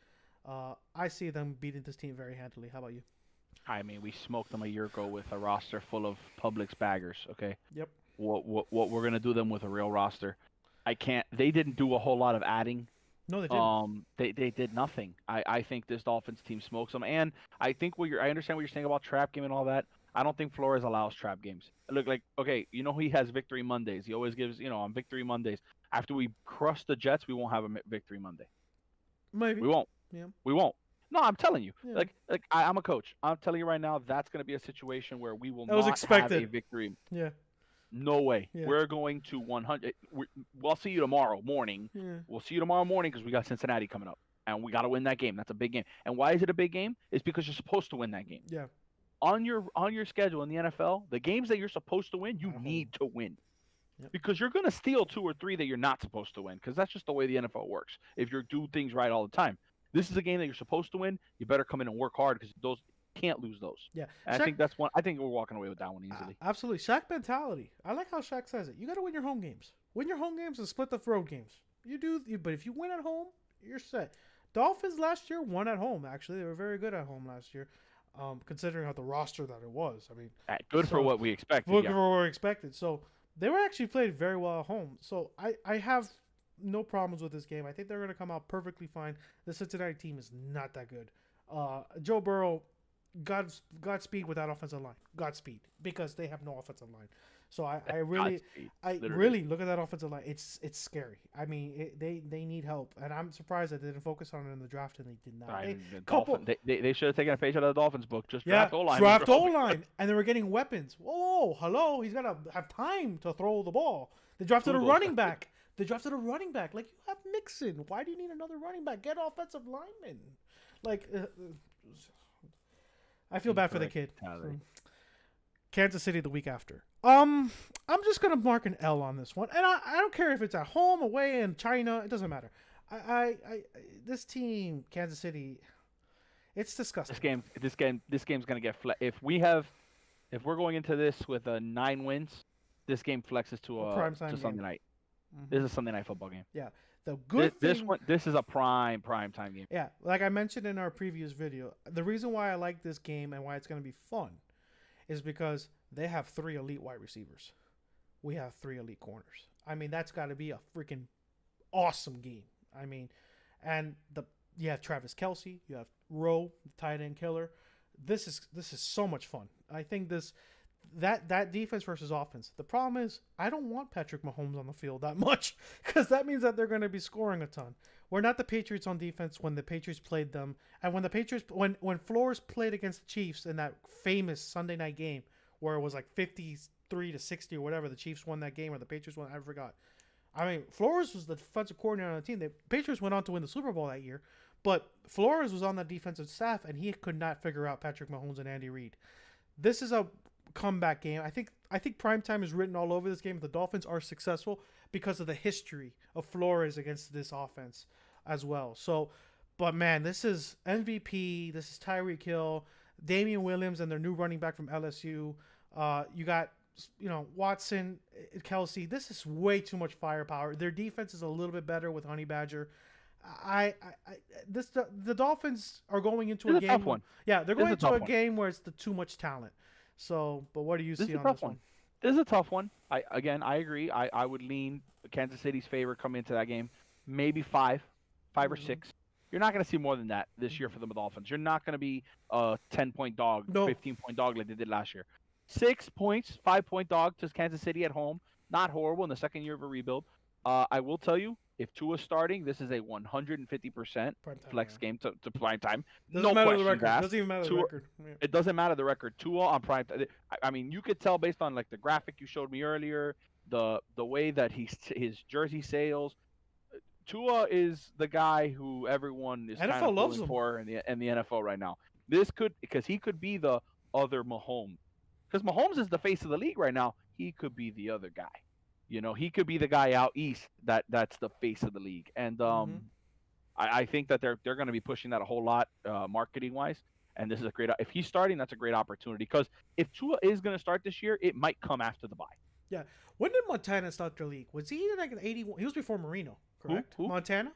I see them beating this team very handily. How about you? I mean, we smoked them a year ago with a roster full of Publix baggers. Okay. Yep. What we're gonna do them with a real roster? I can't. They didn't do a whole lot of adding. No, they didn't. They did nothing. I think this Dolphins team smokes them, and I think I understand what you're saying about trap game and all that. I don't think Flores allows trap games. Look, like, okay, you know, he has Victory Mondays. He always gives, on Victory Mondays. After we crush the Jets, we won't have a Victory Monday. Maybe. We won't. Yeah. We won't. No, I'm telling you. Yeah. I'm a coach. I'm telling you right now, that's going to be a situation where we will That was not expected. have a victory. Yeah. No way. Yeah. We're going to 100. We'll see you tomorrow morning. Yeah. We'll see you tomorrow morning, because we got Cincinnati coming up, and we got to win that game. That's a big game. And why is it a big game? It's because you're supposed to win that game. Yeah. On your schedule in the NFL, the games that you're supposed to win, you need to win. Yep. Because you're going to steal 2 or 3 that you're not supposed to win, because that's just the way the NFL works. If you do things right all the time. This is a game that you're supposed to win. You better come in and work hard, because those can't lose those. Yeah. And I think that's one. I think we're walking away with that one easily. Absolutely. Shaq mentality. I like how Shaq says it. You got to win your home games. Win your home games and split the road games. But if you win at home, you're set. Dolphins last year won at home, actually. They were very good at home last year, considering how the roster that it was. I mean, Good for what we expected. For what we expected. So, they were actually played very well at home. So I have no problems with this game. I think they're going to come out perfectly fine. The Cincinnati team is not that good. Joe Burrow, Godspeed with that offensive line. Godspeed, because they have no offensive line. So I really look at that offensive line. It's scary. I mean, they need help, and I'm surprised that they didn't focus on it in the draft, and they did not. They should have taken a page out of the Dolphins book. Just Yeah, draft O-line. draft O-line, and they were getting weapons. Whoa, hello, he's got to have time to throw the ball. They drafted a running back. Like, you have Mixon. Why do you need another running back? Get offensive linemen. Like, I feel bad for the kid. Kansas City the week after. I'm just gonna mark an L on this one, and I don't care if it's at home, away, in China. It doesn't matter. This team, Kansas City, it's disgusting. This game's gonna get if we're going into this with 9 wins, this game flexes to Sunday night. Mm-hmm. This is a Sunday night football game. Yeah. The good thing, this is a prime time game. Yeah, like I mentioned in our previous video, the reason why I like this game and why it's going to be fun is because they have 3 elite wide receivers. We have 3 elite corners. I mean, that's got to be a freaking awesome game. I mean, and you have Travis Kelce, you have Rowe, the tight end killer. This is so much fun. I think that defense versus offense. The problem is I don't want Patrick Mahomes on the field that much, because that means that they're going to be scoring a ton. We're not the Patriots on defense when the Patriots played them, and when Flores played against the Chiefs in that famous Sunday night game where it was like 53-60 or whatever, the Chiefs won that game or the Patriots won. I forgot. I mean, Flores was the defensive coordinator on the team. The Patriots went on to win the Super Bowl that year, but Flores was on the defensive staff and he could not figure out Patrick Mahomes and Andy Reid. This is a comeback game. I think primetime is written all over this game. The Dolphins are successful because of the history of Flores against this offense as well. So, but man, this is MVP. This is Tyreek Hill, Damian Williams, and their new running back from LSU. You got Watson, Kelce. This is way too much firepower. Their defense is a little bit better with Honey Badger. The Dolphins are going into a game. Tough one. Yeah, they're going into a game where it's too much talent. So, but what do you see on this one? This is a tough one. I agree. I would lean Kansas City's favor coming into that game. Maybe 5 or 6. You're not going to see more than that this year for the Dolphins. You're not going to be a 10-point dog, 15-point dog like they did last year. 6 points, 5-point dog to Kansas City at home. Not horrible in the second year of a rebuild. I will tell you, if Tua's starting, this is a 150% flex game to prime time. Doesn't matter the record. Doesn't even matter the record. Yeah. It doesn't matter the record. Tua on prime time. I mean, you could tell based on like the graphic you showed me earlier, the way that his jersey sales. Tua is the guy who everyone is kind of pulling for in the NFL right now. Because he could be the other Mahomes. Because Mahomes is the face of the league right now. He could be the other guy. He could be the guy out east that's the face of the league. And I think that they're going to be pushing that a whole lot marketing wise. And this is if he's starting, that's a great opportunity. Because if Tua is going to start this year, it might come after the bye. Yeah. When did Montana start their league? Was he like an 81? He was before Marino, correct? Who? Montana?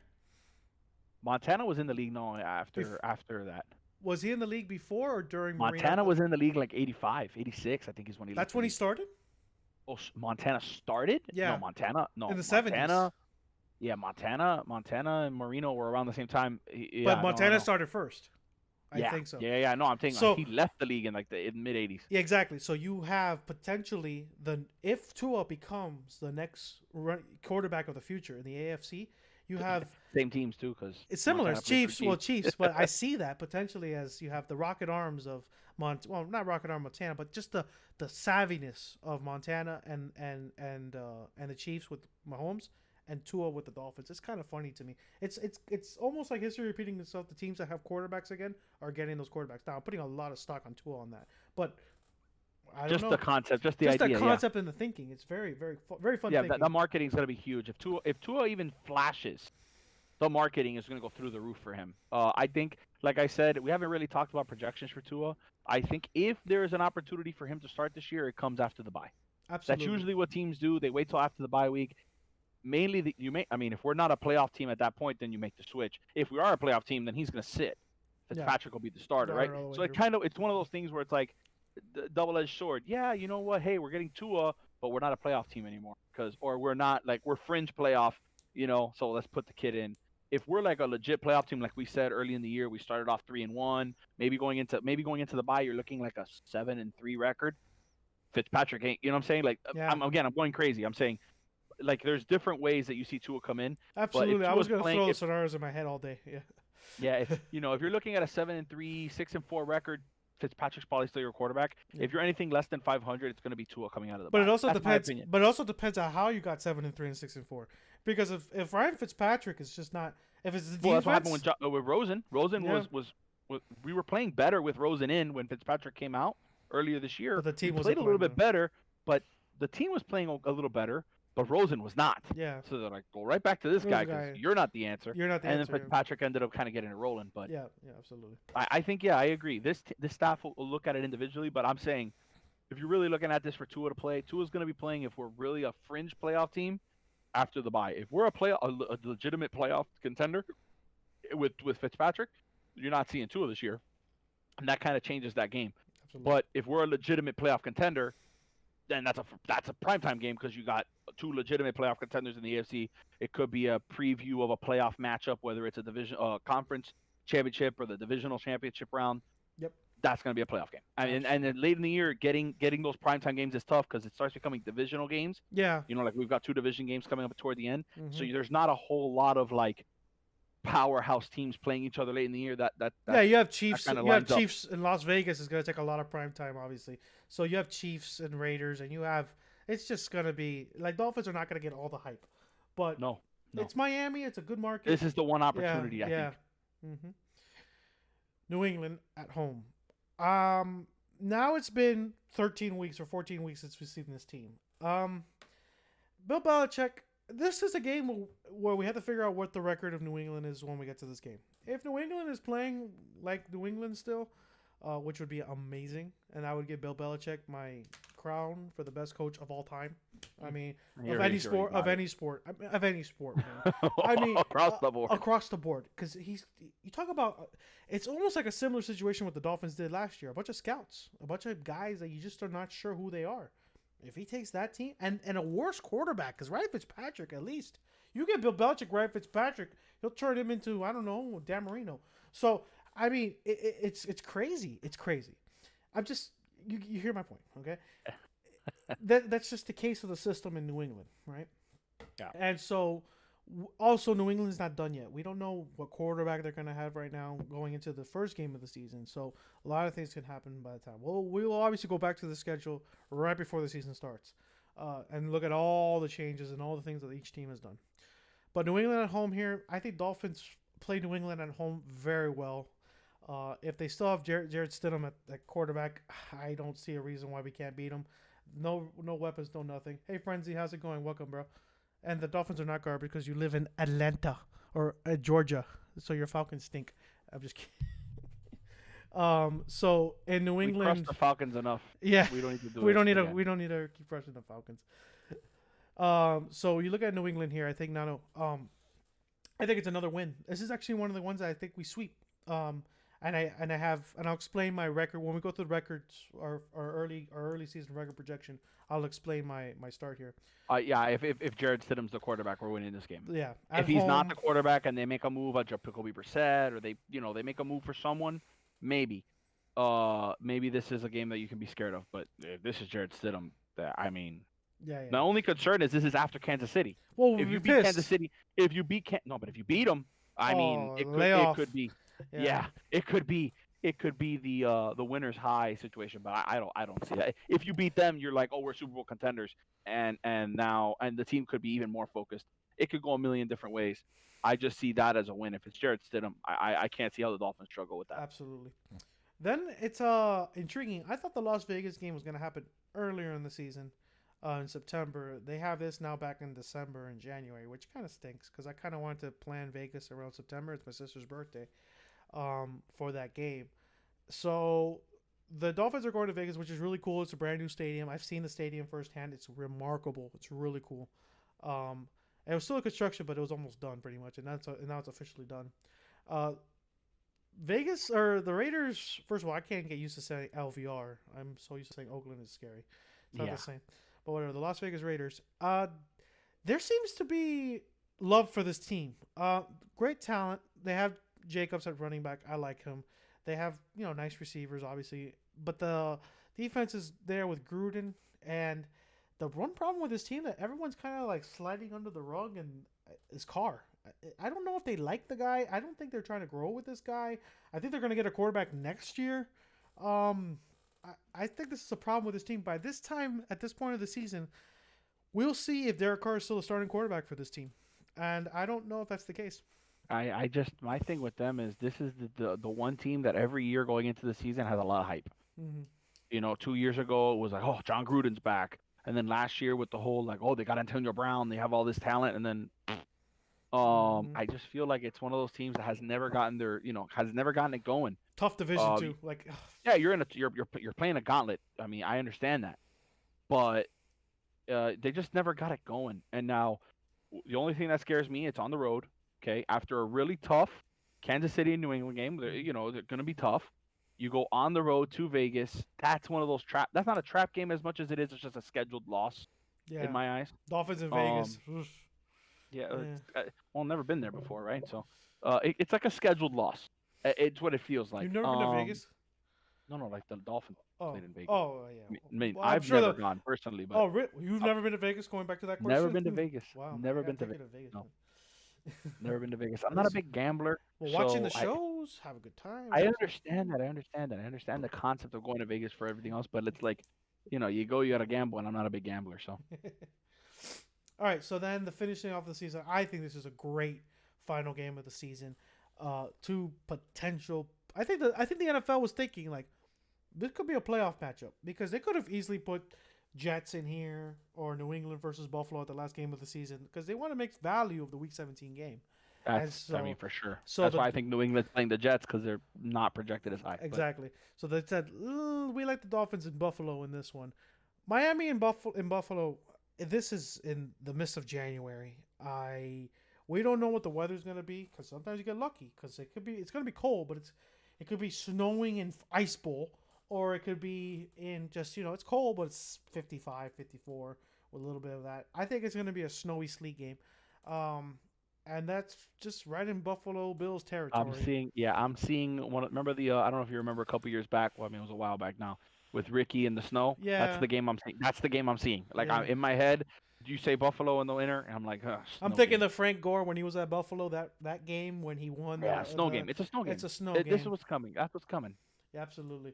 Montana was in the league after that. Was he in the league before or during Montana Marino? Was in the league like 85, 86, I think is when he That's when he started? Oh, Montana started? Yeah. No, Montana. No, in the 70s. Yeah, Montana and Marino were around the same time. But Montana started first. I think so. Yeah. No, I'm saying he left the league in like the mid 80s. Yeah, exactly. So you have potentially if Tua becomes the next quarterback of the future in the AFC, you have same teams too, because it's similar. It's Chiefs, but I see that potentially as you have the rocket arms of not rocket arm Montana, but just the savviness of Montana and the Chiefs with Mahomes and Tua with the Dolphins. It's kind of funny to me. It's almost like history repeating itself. The teams that have quarterbacks again are getting those quarterbacks. Now I'm putting a lot of stock on Tua on that, but I don't know. The concept, just the idea. The concept and the thinking. It's very, very, very fun. Yeah, the marketing is going to be huge. If Tua even flashes, the marketing is going to go through the roof for him. I think, like I said, we haven't really talked about projections for Tua. I think if there is an opportunity for him to start this year, it comes after the bye. Absolutely. That's usually what teams do. They wait till after the bye week. Mainly, if we're not a playoff team at that point, then you make the switch. If we are a playoff team, then he's going to sit. Fitzpatrick will be the starter, right? So it's one of those things where it's like double-edged sword. Yeah, you know what? Hey, we're getting Tua, but we're not a playoff team anymore or we're not like we're fringe playoff, so let's put the kid in. If we're like a legit playoff team, like we said early in the year, we started off 3-1. Maybe going into the bye, you're looking like a 7-3 record. Fitzpatrick ain't, you know what I'm saying? Like Yeah. I'm going crazy. I'm saying like there's different ways that you see Tua come in. Absolutely. I was going to throw the scenarios in my head all day. Yeah. Yeah. If you're looking at a 7-3, 6-4 record, Fitzpatrick's probably still your quarterback. Yeah. If you're anything less than 500, it's going to be Tua coming out of the bye. But it also depends. But it also depends on how you got 7-3 and 6-4. Because if Ryan Fitzpatrick is just not, if it's the defense, that's what happened with Rosen. Rosen was we were playing better with Rosen in when Fitzpatrick came out earlier this year. But the team played a little bit better, but the team was playing a little better. But Rosen was not. Yeah. So they're like, go right back to this guy because you're not the answer. You're not the answer. And then Fitzpatrick ended up kind of getting it rolling. But yeah, absolutely. I think, I agree. This staff will look at it individually, but I'm saying if you're really looking at this for Tua to play, Tua's going to be playing if we're really a fringe playoff team after the bye. If we're a legitimate playoff contender with Fitzpatrick, you're not seeing Tua this year. And that kind of changes that game. Absolutely. But if we're a legitimate playoff contender, then that's a primetime game because you got two legitimate playoff contenders in the AFC. It could be a preview of a playoff matchup, whether it's a division conference championship or the divisional championship round. Yep. That's going to be a playoff game. I mean, and then late in the year, getting those primetime games is tough because it starts becoming divisional games. Yeah. Like we've got two division games coming up toward the end. Mm-hmm. So there's not a whole lot of like powerhouse teams playing each other late in the year. You have Chiefs. You have Chiefs in Las Vegas is going to take a lot of prime time, obviously. So you have Chiefs and Raiders, and you have. It's just going to be like Dolphins are not going to get all the hype, but no, it's Miami. It's a good market. This is the one opportunity. I think. Mm-hmm. New England at home. Now it's been 13 weeks or 14 weeks since we've seen this team. Bill Belichick. This is a game where we have to figure out what the record of New England is when we get to this game. If New England is playing like New England still, which would be amazing, and I would give Bill Belichick my crown for the best coach of all time. I mean, of any sport. Man. I mean, across the board, because you talk about. It's almost like a similar situation what the Dolphins did last year. A bunch of scouts, a bunch of guys that you just are not sure who they are. If he takes that team and a worse quarterback, because Ryan Fitzpatrick, at least you get Bill Belichick, Ryan Fitzpatrick, he'll turn him into, I don't know, Dan Marino. So I mean, it's crazy. It's crazy. I'm just you hear my point, okay? That's just the case of the system in New England, right? Yeah. And so also New England's not done yet. We don't know what quarterback they're going to have right now going into the first game of the season. So a lot of things can happen by the time. Well, we will obviously go back to the schedule right before the season starts and look at all the changes and all the things that each team has done. But New England at home here, I think Dolphins play New England at home very well. If they still have Jared Stidham at quarterback, I don't see a reason why we can't beat them. No weapons, no nothing. Hey, Frenzy, how's it going? Welcome, bro. And the Dolphins are not garbage because you live in Atlanta or Georgia, so your Falcons stink. I'm just kidding. So in New England, we crushed the Falcons enough. Yeah, we don't need to do. We don't need to keep crushing the Falcons. So you look at New England here. I think Nano. I think it's another win. This is actually one of the ones that I think we sweep. And I'll explain my record when we go through the records, our early season record projection. I'll explain my start here. If Jared Stidham's the quarterback, we're winning this game. Yeah. If he's not the quarterback and they make a move on Jacoby Brissett or they make a move for someone, maybe this is a game that you can be scared of. But if this is Jared Stidham, I mean. Yeah. My only concern is this is after Kansas City. Well, if you beat Kansas City, if you beat them, I mean, it could be. Yeah, it could be the winner's high situation, but I don't see that. If you beat them, you're like, oh, we're Super Bowl contenders, and the team could be even more focused. It could go a million different ways. I just see that as a win. If it's Jared Stidham, I can't see how the Dolphins struggle with that. Absolutely. Then it's intriguing. I thought the Las Vegas game was going to happen earlier in the season, in September. They have this now back in December and January, which kind of stinks because I kind of wanted to plan Vegas around September. It's my sister's birthday. For that game. So the Dolphins are going to Vegas, which is really cool. It's a brand new stadium. I've seen the stadium firsthand. It's remarkable. It's really cool. It was still in construction, but it was almost done pretty much, and now it's officially done. Vegas or the Raiders, first of all, I can't get used to saying LVR. I'm so used to saying Oakland is scary. It's not the same. But whatever, the Las Vegas Raiders. There seems to be love for this team. Great talent. They have Jacobs at running back. I like him. They have, nice receivers, obviously. But the defense is there with Gruden. And the one problem with this team that everyone's kind of like sliding under the rug and is Carr. I don't know if they like the guy. I don't think they're trying to grow with this guy. I think they're going to get a quarterback next year. I think this is a problem with this team. By this time, at this point of the season, we'll see if Derek Carr is still a starting quarterback for this team. And I don't know if that's the case. My thing with them is this is the one team that every year going into the season has a lot of hype. Mm-hmm. 2 years ago it was like, oh, John Gruden's back. And then last year with the whole like, oh, they got Antonio Brown, they have all this talent, and then I just feel like it's one of those teams that has never gotten it going. Tough division too. Like, yeah, you're playing a gauntlet. I mean, I understand that, but they just never got it going. And now, the only thing that scares me, it's on the road. Okay, after a really tough Kansas City and New England game, they're going to be tough. You go on the road to Vegas. That's one of those trap. That's not a trap game as much as it is. It's just a scheduled loss. Yeah. In my eyes. Dolphins in Vegas. Yeah. Well, never been there before, right? So, it's like a scheduled loss. It's what it feels like. You've never been to Vegas? No, like the Dolphins played in Vegas. Oh, yeah. I mean, Well, I've never gone personally, but really? You've never been to Vegas? Going back to that question. Never been to Vegas. Wow. Never been to Vegas. No. Never been to Vegas. I'm not a big gambler. Well, watching the shows, have a good time. I understand that. I understand the concept of going to Vegas for everything else, but it's like, you go, you got to gamble, and I'm not a big gambler, so. All right, so then the finishing off the season, I think this is a great final game of the season. Two potential. I think the NFL was thinking like this could be a playoff matchup because they could have easily put Jets in here or New England versus Buffalo at the last game of the season because they want to make value of the Week 17 game. For sure. So that's why I think New England's playing the Jets because they're not projected as high. Exactly. So they said we like the Dolphins and Buffalo in this one. Miami and Buffalo. This is in the midst of January. We don't know what the weather's gonna be because sometimes you get lucky because it's gonna be cold, but it could be snowing in Ice Bowl. Or it could be in just, it's cold, but it's 55, 54 with a little bit of that. I think it's going to be a snowy, sleet game. And that's just right in Buffalo Bills territory. I'm seeing one. Remember I don't know if you remember a couple years back. Well, I mean, it was a while back now with Ricky in the snow. Yeah. That's the game I'm seeing. Like, yeah. In my head, do you say Buffalo in the winter? And I'm like, I'm thinking of Frank Gore when he was at Buffalo, that game when he won. Yeah, snow game. It's a snow game. It's a snow game. This is what's coming. That's what's coming. Yeah, absolutely.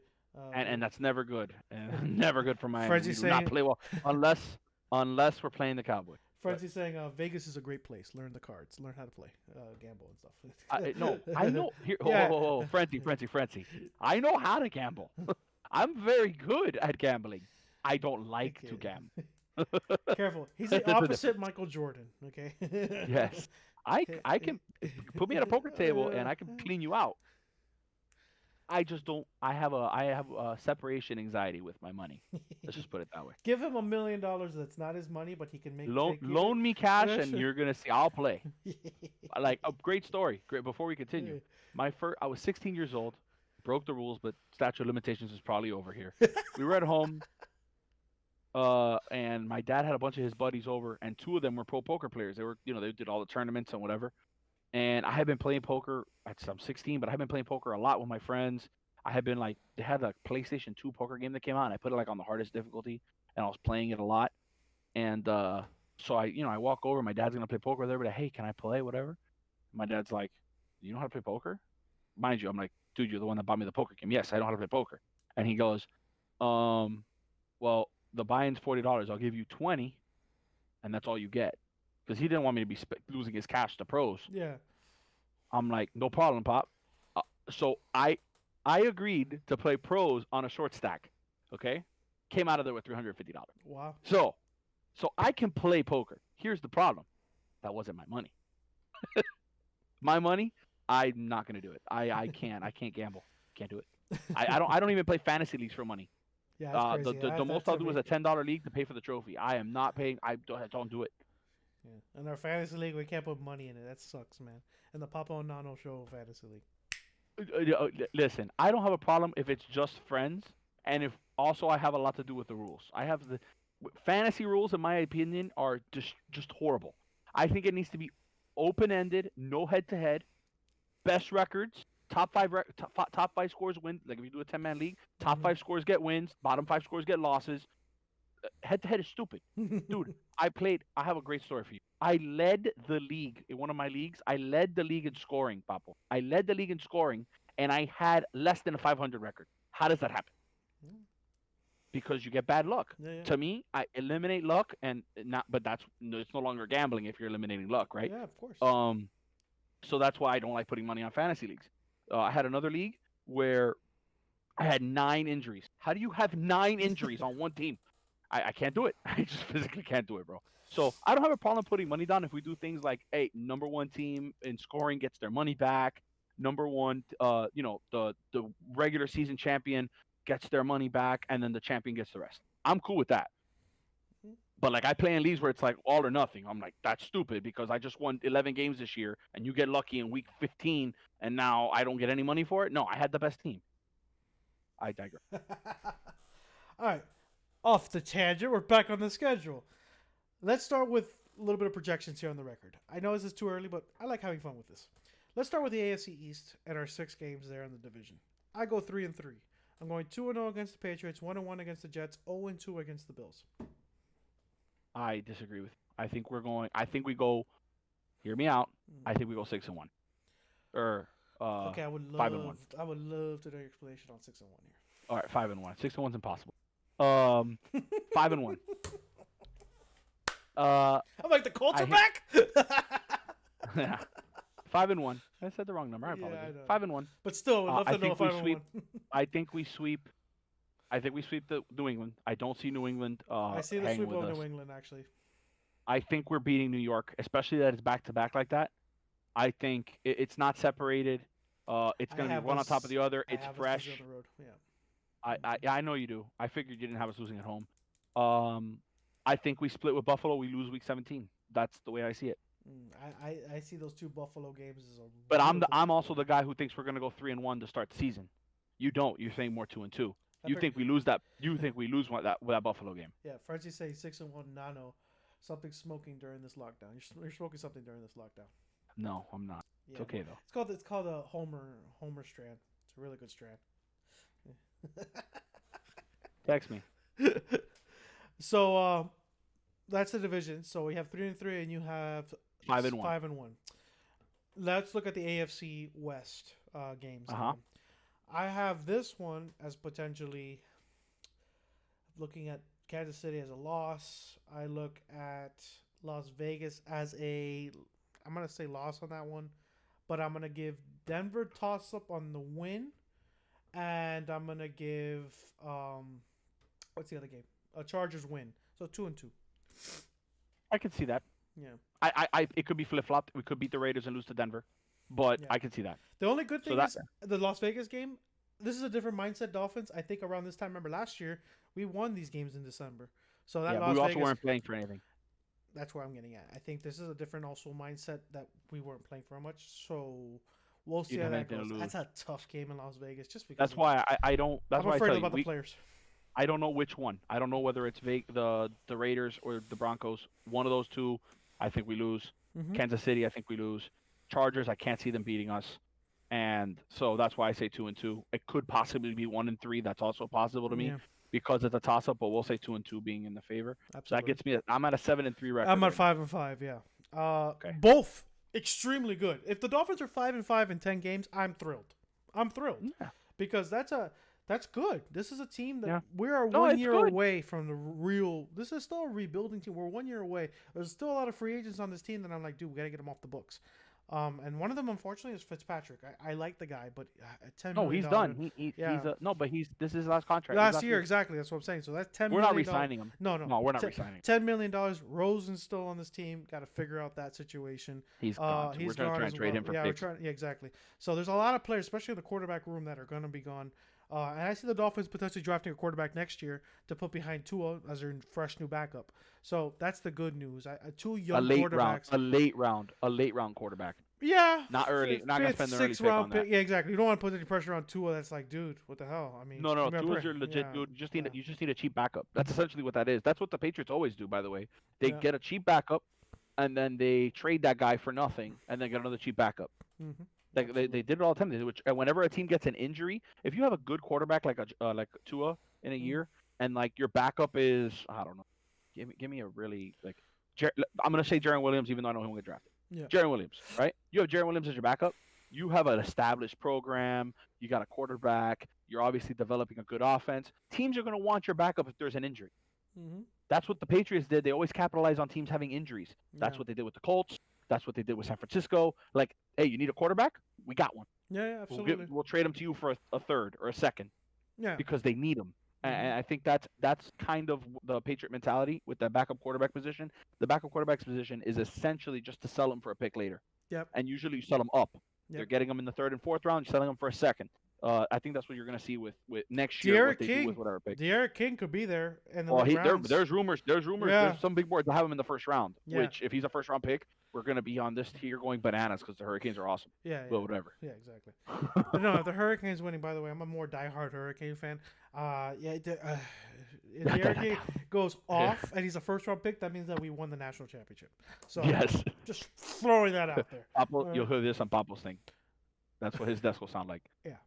And that's never good. And never good for Miami. Frenzy's saying, not play well unless we're playing the Cowboys. Frenzy's saying Vegas is a great place. Learn the cards. Learn how to play, gamble and stuff. I know. Here, whoa, Frenzy. I know how to gamble. I'm very good at gambling. I don't like to gamble. Careful. He's the opposite Michael Jordan. Okay. Yes. I can put me at a poker table and I can clean you out. I just don't. I have a separation anxiety with my money. Let's just put it that way. Give him $1 million. That's not his money, but he can make. Loan me cash, and you're gonna see. I'll play. Like a great story. Great. Before we continue, I was 16 years old, broke the rules, but statute of limitations is probably over here. We were at home, and my dad had a bunch of his buddies over, and 2 of them were pro poker players. They were, they did all the tournaments and whatever. And I had been playing poker. I'm 16, but I've been playing poker a lot with my friends. I had been they had a PlayStation 2 poker game that came out, and I put it on the hardest difficulty, and I was playing it a lot. And so I walk over. My dad's gonna play poker with everybody. Hey, can I play? Whatever. My dad's like, you know how to play poker? Mind you, I'm like, dude, you're the one that bought me the poker game. Yes, I know how to play poker. And he goes, well, the buy-in's $40. I'll give you 20, and that's all you get. Because he didn't want me to be losing his cash to pros. Yeah. I'm like, no problem, Pop. So I agreed to play pros on a short stack. Okay? Came out of there with $350. Wow. So I can play poker. Here's the problem. That wasn't my money. My money, I'm not gonna do it. I can't gamble. Can't do it. I don't even play fantasy leagues for money. Yeah, that's crazy. The most I'll do is a $10 league to pay for the trophy. I am not paying. I don't do it. Yeah. In our fantasy league, we can't put money in it. That sucks, man. In the Papo and Nano show fantasy league. Listen, I don't have a problem if it's just friends, and if also I have a lot to do with the rules. I have fantasy rules, in my opinion, are just horrible. I think it needs to be open-ended, no head-to-head, best records, top five scores win. Like if you do a 10-man league, top five scores get wins, bottom five scores get losses. Head-to-head is stupid, dude. I have a great story for you. I led the league in one of my leagues. I led the league in scoring, Papo. I led the league in scoring, and I had less than a 500 record. How does that happen? Because you get bad luck. Yeah. To me, I eliminate luck, and not. But it's no longer gambling if you're eliminating luck, right? Yeah, of course. So that's why I don't like putting money on fantasy leagues. I had another league where I had 9 injuries. How do you have 9 injuries on one team? I can't do it. I just physically can't do it, bro. So I don't have a problem putting money down if we do things like, hey, number 1 team in scoring gets their money back. Number 1, the regular season champion gets their money back, and then the champion gets the rest. I'm cool with that. But like I play in leagues where it's like all or nothing. I'm like, that's stupid because I just won 11 games this year, and you get lucky in week 15, and now I don't get any money for it. No, I had the best team. I digress. All right, off the tangent. We're back on the schedule. Let's start with a little bit of projections here on the record. I know this is too early, but I like having fun with this. Let's start with the AFC East and our 6 games there in the division. I go 3-3. I'm going 2-0 against the Patriots, 1-1 against the Jets, 0-2 against the Bills. I disagree with you. I think we go. Hear me out. I think we go 6-1. Or okay, 5-1. I would love to do your explanation on 6-1 here. All right, 5-1. 6-1's impossible. 5-1. I'm like, the Colts are back. Yeah. 5-1. I said the wrong number. I apologize. 5-1. But still, I'd love to know 5-1. I think we sweep the New England. I don't see New England. I see the sweep of New England actually. I think we're beating New York, especially that it's back to back like that. I think it's not separated. It's going to be one on top of the other. It's fresh. On the road. Yeah. I know you do. I figured you didn't have us losing at home. I think we split with Buffalo. We lose week 17. That's the way I see it. I see those 2 Buffalo games as a. But I'm also the guy who thinks we're going to go 3-1 to start the season. You don't. You're saying more 2-2. You think we lose that? You think we lose that Buffalo game? Yeah, Frenzy say 6-1 Nano. Something smoking during this lockdown. You're smoking something during this lockdown. No, I'm not. Yeah, it's okay though. It's called a Homer strand. It's a really good strand. Text me. So that's the division. So we have 3-3, and you have 5-1. 5-1. Let's look at the AFC West games. I have this one as potentially looking at Kansas City as a loss. I look at Las Vegas as I'm going to say loss on that one, but I'm going to give Denver toss-up on the win, and I'm going to give, what's the other game? A Chargers win. So 2-2. I can see that. Yeah. I it could be flip-flopped. We could beat the Raiders and lose to Denver, but I can see that. The only good thing is the Las Vegas game. This is a different mindset, Dolphins. I think around this time, remember last year, we won these games in December. So that Las we also Vegas, weren't playing for anything. That's where I'm getting at. I think this is a different also mindset that we weren't playing for much. So we'll see how that goes. That's a tough game in Las Vegas, just because. That's why I don't. That's I'm why afraid I tell about you, the players. I don't know which one. I don't know whether it's the Raiders or the Broncos. One of those two, I think we lose. Kansas City, I think we lose. Chargers, I can't see them beating us. And so that's why I say 2-2. It could possibly be 1-3. That's also possible to me because it's a toss-up. But we'll say 2-2 being in the favor. Absolutely. So that gets me. I'm at a 7-3 record. I'm at 5-5. Yeah. Okay. Both extremely good. If the Dolphins are 5-5 in 10 games, I'm thrilled. Yeah. Because that's good. This is a team that we are 1 year away from the real. This is still a rebuilding team. We're 1 year away. There's still a lot of free agents on this team that I'm like, dude, we gotta get them off the books. And one of them, unfortunately, is Fitzpatrick. I like the guy, but at $10 million. No, he's done. This is his last contract. Last year, exactly. That's what I'm saying. So that's $10 million. We're not re-signing him. No, we're not re-signing him. $10 million. Rosen's still on this team. Got to figure out that situation. He's gone. We're trying to trade him for picks. Exactly. So there's a lot of players, especially in the quarterback room, that are going to be gone. And I see the Dolphins potentially drafting a quarterback next year to put behind Tua as their fresh new backup. So that's the good news. Two young quarterbacks. A late round quarterback. Yeah. Not early. Not gonna spend an early sixth pick round on that. pick. Yeah, exactly. You don't want to put any pressure on Tua. That's like, dude, what the hell? I mean, No, give me a Tua's break. your legit Yeah, dude. yeah. You just need a cheap backup. That's essentially what that is. That's what the Patriots always do, by the way. They Yeah. get a cheap backup, and then they trade that guy for nothing, and then get another cheap backup. Mm-hmm. Like they did it all the time. They do it, and whenever a team gets an injury, if you have a good quarterback like Tua in a year, and like your backup is, I don't know, give me a really like, I'm gonna say Jarren Williams, even though I know he won't get drafted. Yeah. Jarren Williams, right? You have Jarren Williams as your backup. You have an established program. You got a quarterback. You're obviously developing a good offense. Teams are gonna want your backup if there's an injury. Mm-hmm. That's what the Patriots did. They always capitalize on teams having injuries. That's Yeah. what they did with the Colts. That's what they did with San Francisco. Like, hey, you need a quarterback? We got one. Yeah, absolutely. We'll trade him to you for a third or a second Yeah. because they need him. Mhm. And I think that's kind of the Patriot mentality with the backup quarterback position. The backup quarterback position is essentially just to sell him for a pick later. Yep. And usually you sell them up. They're Yep. getting them in the 3rd and 4th round, selling them for a second. I think that's what you're going to see with next year. What they do with whatever pick. De'Aaron King could be there in the Well, late rounds. there's rumors. Yeah. There's some big boards that have him in the 1st round. Yeah. Which, if he's a 1st round pick, we're going to be on this tier going bananas because the Hurricanes are awesome. Yeah, But whatever. Yeah, exactly. But no, if the Hurricanes winning, by the way, I'm a more diehard Hurricane fan. If De'Aaron King goes off and he's a 1st round pick, that means that we won the national championship. So Yes. just throwing that out there. Papo, you'll hear this on Papo's thing. That's what his desk will sound like. Yeah.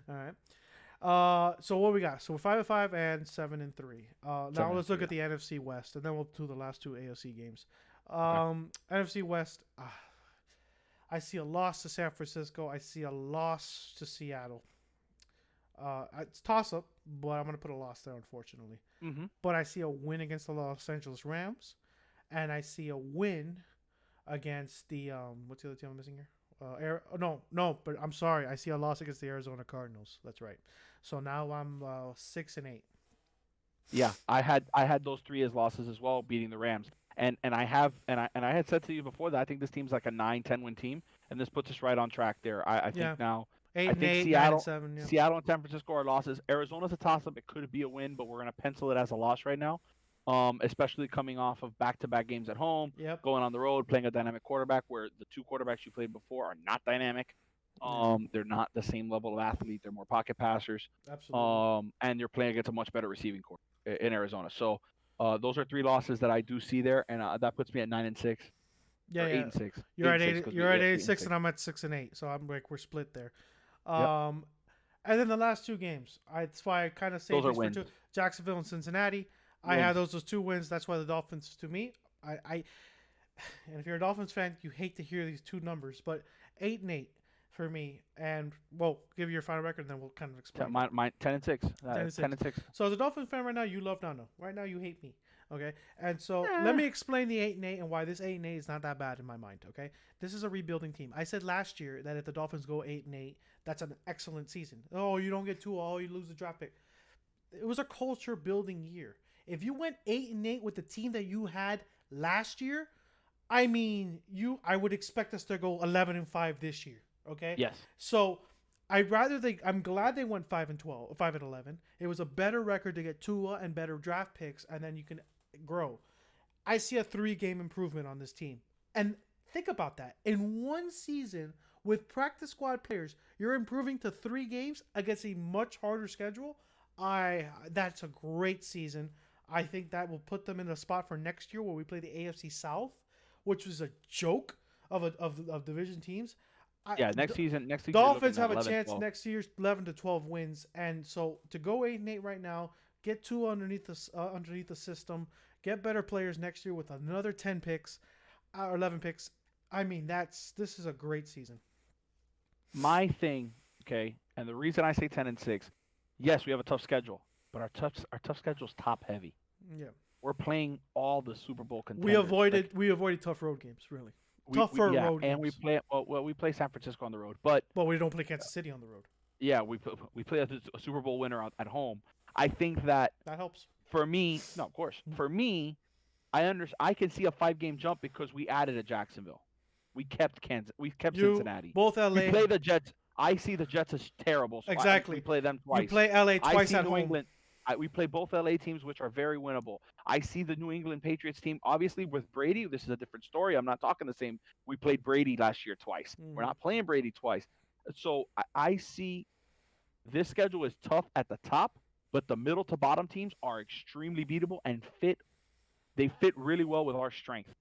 All right. So what we got? So we're 5-5 and 7-3. Now let's look at the NFC West, and then we'll do the last 2 AFC games. NFC West. I see a loss to San Francisco. I see a loss to Seattle. It's toss up, but I'm gonna put a loss there, unfortunately. Mm-hmm. But I see a win against the Los Angeles Rams, and I see a win against the what's the other team I'm missing here? No, but I'm sorry. I see a loss against the Arizona Cardinals. That's right. So now I'm 6-8. Yeah, I had those 3 as losses as well, beating the Rams. And I had said to you before that I think this team's like a 9-10 win team, and this puts us right on track there. I think now 8-8, Seattle, 9-7. Yeah. Seattle and San Francisco are losses. Arizona's a toss-up. It could be a win, but we're gonna pencil it as a loss right now. Especially coming off of back-to-back games at home, going on the road, playing a dynamic quarterback where the 2 quarterbacks you played before are not dynamic. They're not the same level of athlete. They're more pocket passers. Absolutely. And you're playing against a much better receiving core in Arizona. So those are 3 losses that I do see there, and that puts me at 9-6. Yeah, 8-6. You're 8-6, at 8-6, and I'm at 6-8. So I'm like we're split there. And then the last 2 games, that's why I kind of say those are wins. Jacksonville and Cincinnati. I had those 2 wins. That's why the Dolphins, to me, and if you're a Dolphins fan, you hate to hear these 2 numbers, but 8-8 for me. And well, give your final record, and then we'll kind of explain. Mine 10-6. 10-6. So as a Dolphins fan right now, you love Nano. Right now, you hate me. Okay, and so let me explain the 8-8 and why this 8-8 is not that bad in my mind. Okay, this is a rebuilding team. I said last year that if the Dolphins go 8-8, that's an excellent season. Oh, you don't get 2. Oh, you lose the draft pick. It was a culture building year. If you went 8-8 with the team that you had last year, I mean, I would expect us to go 11-5 this year. Okay. Yes. So I'm glad they went 5-12, 5-11. It was a better record to get Tua and better draft picks, and then you can grow. I see a 3-game improvement on this team, and think about that. In one season with practice squad players, you're improving to 3 games against a much harder schedule. That's a great season. I think that will put them in a spot for next year where we play the AFC South, which was a joke of division teams. Next season. Dolphins have a chance next year, 11-12 wins, and so to go 8-8 right now, get 2 underneath the system, get better players next year with another 10 picks or 11 picks. I mean, this is a great season. My thing, okay, and the reason I say 10-6, yes, we have a tough schedule, but our tough schedule's top heavy. Yeah, we're playing all the Super Bowl contenders. We avoided tough road games, really. Tougher road games. And we play San Francisco on the road, but we don't play Kansas City on the road. Yeah, we play a Super Bowl winner at home. I think that helps. For me, no, of course. For me, I can see a 5-game jump because we added a Jacksonville. We kept Kansas. We kept Cincinnati. Both LA. We play the Jets. I see the Jets as terrible. So exactly. we play them twice. You play LA twice at home. We play both LA teams, which are very winnable. I see the New England Patriots team, obviously with Brady. This is a different story. I'm not talking the same. We played Brady last year twice. We're not playing Brady twice. So I see this schedule is tough at the top, but the middle to bottom teams are extremely beatable and fit. They fit really well with our strength.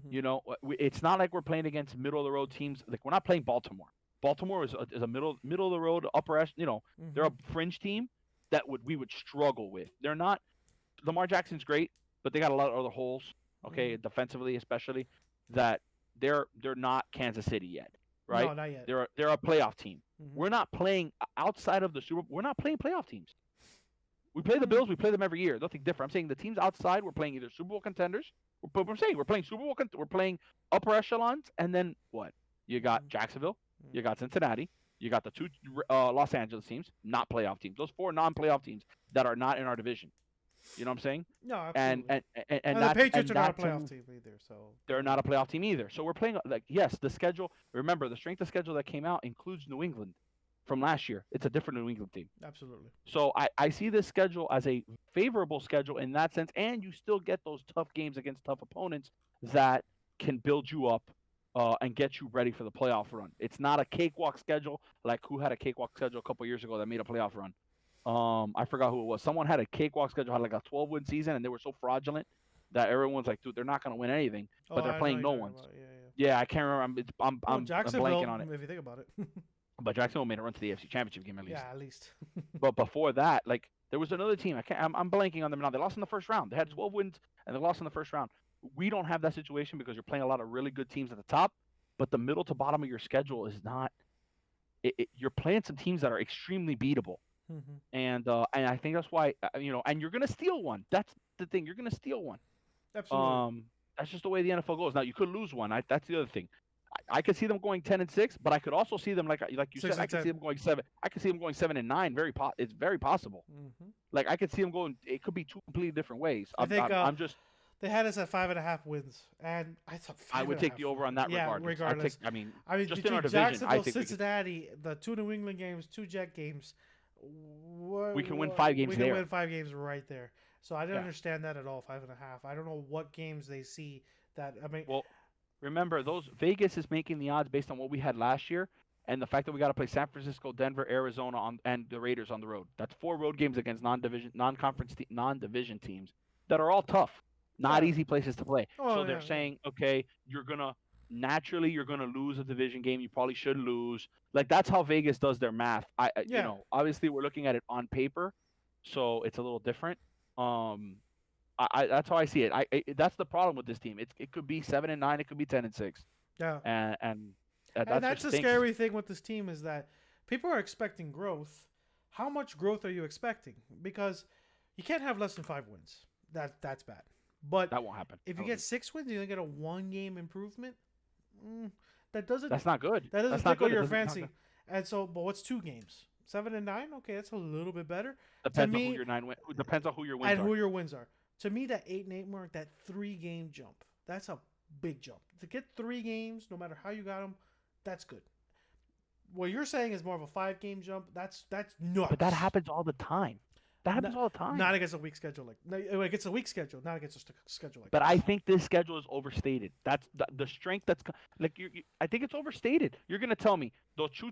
You know, it's not like we're playing against middle of the road teams. Like we're not playing Baltimore. Baltimore is a middle of the road upper. You know, they're a fringe team that we would struggle with. They're not. Lamar Jackson's great, but they got a lot of other holes. Okay, defensively especially, that they're not Kansas City yet, right? No, not yet. They're a playoff team. We're not playing outside of the Super Bowl. We're not playing playoff teams. We play the Bills. We play them every year. Nothing different. I'm saying the teams outside, we're playing either Super Bowl contenders. But I'm saying we're playing Super Bowl. We're playing upper echelons, and then what? You got Jacksonville. You got Cincinnati. You got the two Los Angeles teams, not playoff teams. Those 4 non-playoff teams that are not in our division. You know what I'm saying? No, absolutely. And the Patriots are not a playoff team either. So they're not a playoff team either. So we're playing like yes, the schedule. Remember, the strength of schedule that came out includes New England from last year. It's a different New England team. Absolutely. So I see this schedule as a favorable schedule in that sense, and you still get those tough games against tough opponents that can build you up and get you ready for the playoff run. It's not a cakewalk schedule like who had a cakewalk schedule a couple years ago that made a playoff run. I forgot who it was. Someone had a cakewalk schedule, had like a 12-win season, and they were so fraudulent that everyone's like, dude, they're not going to win anything, but they're playing no ones. Yeah, I can't remember. I'm blanking on it. If you think about it. But Jacksonville made a run to the AFC Championship game at least. Yeah, at least. But before that, like there was another team. I'm blanking on them now. They lost in the first round. They had 12 wins and they lost in the first round. We don't have that situation because you're playing a lot of really good teams at the top, but the middle to bottom of your schedule is not. You're playing some teams that are extremely beatable, and I think that's why and you're gonna steal one. That's the thing. You're gonna steal one. Absolutely. That's just the way the NFL goes. Now you could lose one. That's the other thing. I could see them going 10-6, but I could also see them like you said. I could see them going 7. I could see them going 7-9. It's very possible. Like I could see them going. It could be 2 completely different ways. I'm just. They had us at 5.5 wins, and I thought I would take the over on that. Yeah, regardless. I mean, just between in our division, Jacksonville, I think Cincinnati, the 2 New England games, 2 Jet games. We can win 5 games there. We can win 5 games right there. So I didn't understand that at all. 5.5. I don't know what games they see that. I mean, well. Remember, Vegas is making the odds based on what we had last year, and the fact that we got to play San Francisco, Denver, Arizona, and the Raiders on the road. That's 4 road games against non-division teams that are all tough, not easy places to play. So they're saying, okay, you're gonna lose a division game. You probably should lose. Like that's how Vegas does their math. Obviously we're looking at it on paper, so it's a little different. That's how I see it. That's the problem with this team. It could be 7-9. It could be 10-6. Yeah. And that's the scary thing with this team is that people are expecting growth. How much growth are you expecting? Because you can't have less than 5 wins. That's bad. But that won't happen. If you get 6 wins, you get a 1-game improvement. That's not good. That doesn't tickle your fancy. And so, but what's 2 games? 7-9. Okay, that's a little bit better. Depends on who your depends on who your wins and are. who your wins are. To me, that 8-8 mark, that 3-game jump, that's a big jump. To get 3 games, no matter how you got them, that's good. What you're saying is more of a 5-game jump. That's nuts. But that happens all the time. That happens all the time. Not against a weak schedule against a weak schedule, not against a schedule like. But I think this schedule is overstated. That's the strength. That's like I think it's overstated. You're gonna tell me the 2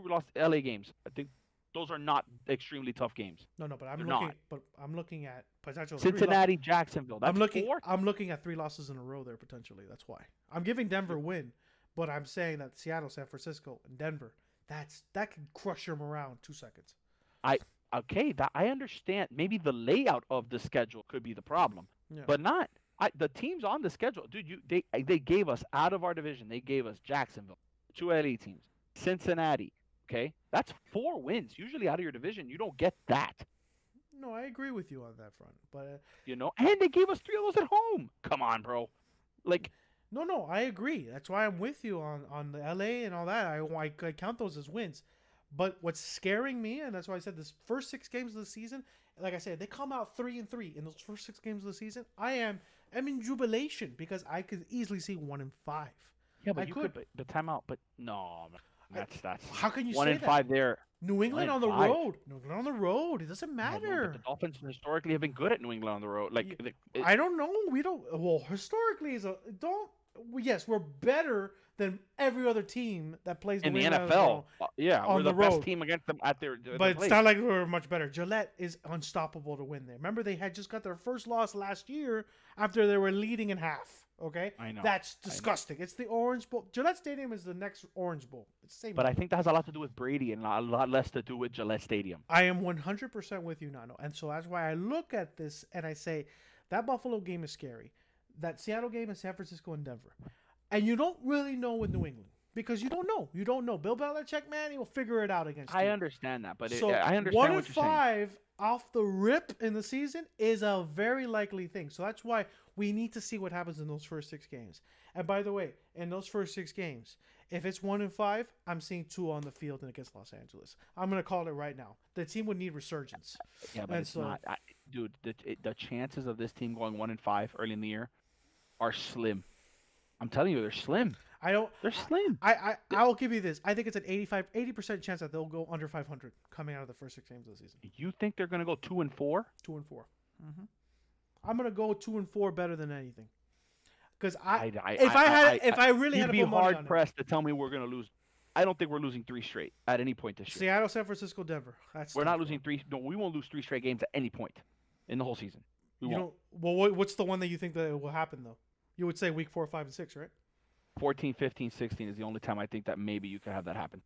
lost LA games. I think. Those are not extremely tough games. No, but I'm looking at potential Cincinnati, Jacksonville. That's 4. I'm looking at 3 losses in a row there potentially. That's why I'm giving Denver a win, but I'm saying that Seattle, San Francisco, and Denver, that could crush your morale in 2 seconds. I understand. Maybe the layout of the schedule could be the problem, but not the teams on the schedule. Dude, they gave us out of our division. They gave us Jacksonville, 2 LA teams, Cincinnati. Okay, that's 4 wins. Usually out of your division, you don't get that. No, I agree with you on that front, but and they gave us 3 of those at home. Come on, bro. Like, no, I agree. That's why I'm with you on the LA and all that. I count those as wins. But what's scaring me, and that's why I said this first 6 games of the season, like I said, they come out 3-3 in those first 6 games of the season. I'm in jubilation because I could easily see 1-5. Yeah, but but time out. But no. That's How can you one say and that? 5 there. New England on the 1-5. road. New England on the road. It doesn't Yeah, matter. but the Dolphins historically have been good at New England on the road. Like I don't know. We don't. Well, historically, yes, we're better than every other team that plays in New the England NFL, on we're the the best road. team against them at their But it's place. not like we're much better. Gillette is unstoppable to win there. Remember, they had just got their first loss last year after they were leading in half. Okay, I know. That's disgusting. It's the Orange Bowl. Gillette Stadium is the next Orange Bowl. It's the same. But I think that has a lot to do with Brady and a lot less to do with Gillette Stadium. I am 100% with you, Nano. And so that's why I look at this and I say that Buffalo game is scary. That Seattle game is San Francisco and Denver. And you don't really know with New England because you don't know. You don't know. Bill Belichick, man, he will figure it out against you. I understand that, but So I understand 1 what and you're saying. 5 off the rip in the season is a very likely thing. So that's why we need to see what happens in those first 6 games. And by the way, in those first 6 games, if it's 1 and 5, I'm seeing 2 on the field and against Los Angeles. I'm going to call it right now. The team would need resurgence. Yeah, but it's not, dude. The chances of this team going 1 and 5 early in the year are slim. I'm telling you, they're slim. They're slim. I'll give you this. I think it's an 80% chance that they'll go under 500 coming out of the first 6 games of the season. You think they're going to go 2 and 4? 2 and 4. Mm-hmm. I'm going to go 2 and 4 better than anything. Because if I really had to put money on it, you'd be hard pressed to tell me we're going to lose. I don't think we're losing 3 straight at any point this year. Seattle, San Francisco, Denver. We're not losing 3. No, we won't lose 3 straight games at any point in the whole season. We won't. Well, what's the one that you think that will happen though? You would say week 4, 5, and 6, right? 14, 15, 16 is the only time I think that maybe you could have that happen.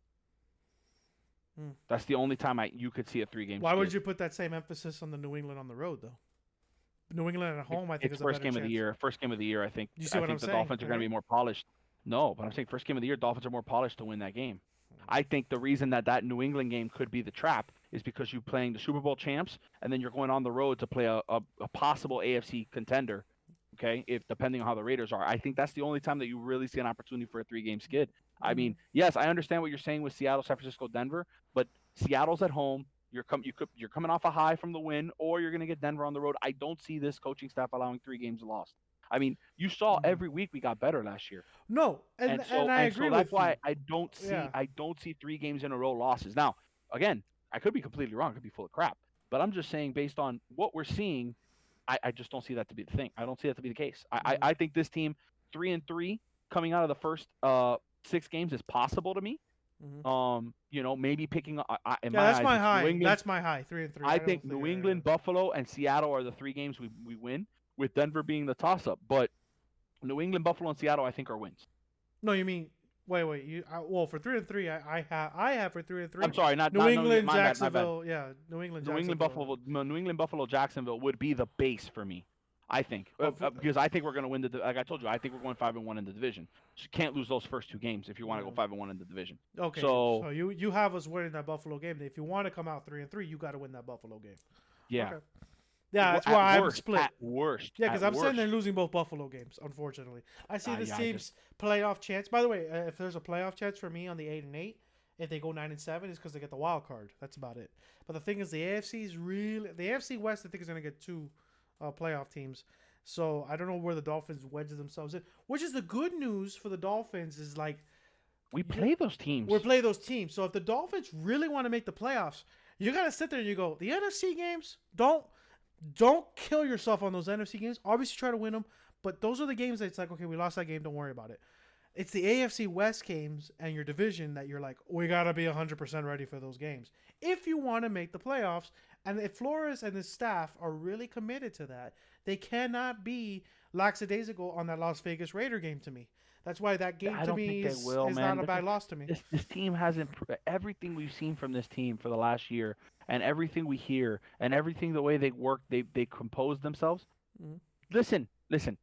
That's the only time you could see a 3-game. Why would you put that same emphasis on the New England on the road though? New England at home, I think, it's is a first better game of the year. First game of the year, I think. You see what I'm saying? The Dolphins are going to be more polished. No, but I'm saying first game of the year, Dolphins are more polished to win that game. I think the reason that New England game could be the trap is because you're playing the Super Bowl champs, and then you're going on the road to play a possible AFC contender. Okay, if depending on how the Raiders are, I think that's the only time that you really see an opportunity for a 3-game skid. I mean, yes, I understand what you're saying with Seattle, San Francisco, Denver, but Seattle's at home. You're coming off a high from the win, or you're going to get Denver on the road. I don't see this coaching staff allowing 3 games lost. I mean, you saw every week we got better last year. No, and I agree with you. That's why I don't see 3 games in a row losses. Now, again, I could be completely wrong. I could be full of crap. But I'm just saying, based on what we're seeing, I just don't see that to be the thing. I don't see that to be the case. I think this team 3-3 coming out of the first 6 games is possible to me. Maybe picking up. That's my high. That's my high. 3-3. I think New England, Buffalo, and Seattle are the 3 games we win, with Denver being the toss-up. But New England, Buffalo, and Seattle, I think are wins. No, you mean wait. For 3-3, I have for 3-3. I'm sorry, not New England, my bad, Jacksonville. Yeah, New England, Jacksonville. New England, Buffalo, Jacksonville would be the base for me. I think because I think we're going to win like I told you, I think we're going 5-1 in the division. So you can't lose those first 2 games if you want to go 5-1 in the division. Okay. So you have us winning that Buffalo game. If you want to come out 3-3, you got to win that Buffalo game. Yeah. Okay. Yeah, that's why I'm split. At worst. Yeah, because I'm saying they're losing both Buffalo games, unfortunately. I see this team's playoff chance. By the way, if there's a playoff chance for me on the 8-8, if they go 9-7, it's because they get the wild card. That's about it. But the thing is, the AFC West, I think, is going to get 2 playoff teams. So I don't know where the Dolphins wedge themselves in. Which is the good news for the Dolphins is like we play those teams. We play those teams. So if the Dolphins really want to make the playoffs, you got to sit there and you go, the NFC games, don't kill yourself on those NFC games. Obviously try to win them, but those are the games that it's like, okay, we lost that game, don't worry about it. It's the AFC West games and your division that you're like, we got to be 100% ready for those games. If you want to make the playoffs, and if Flores and his staff are really committed to that, they cannot be lackadaisical on that Las Vegas Raider game to me. That's why that game to me is not a bad loss to me. This team hasn't – everything we've seen from this team for the last year and everything we hear and everything the way they work, they compose themselves. Mm-hmm. Listen.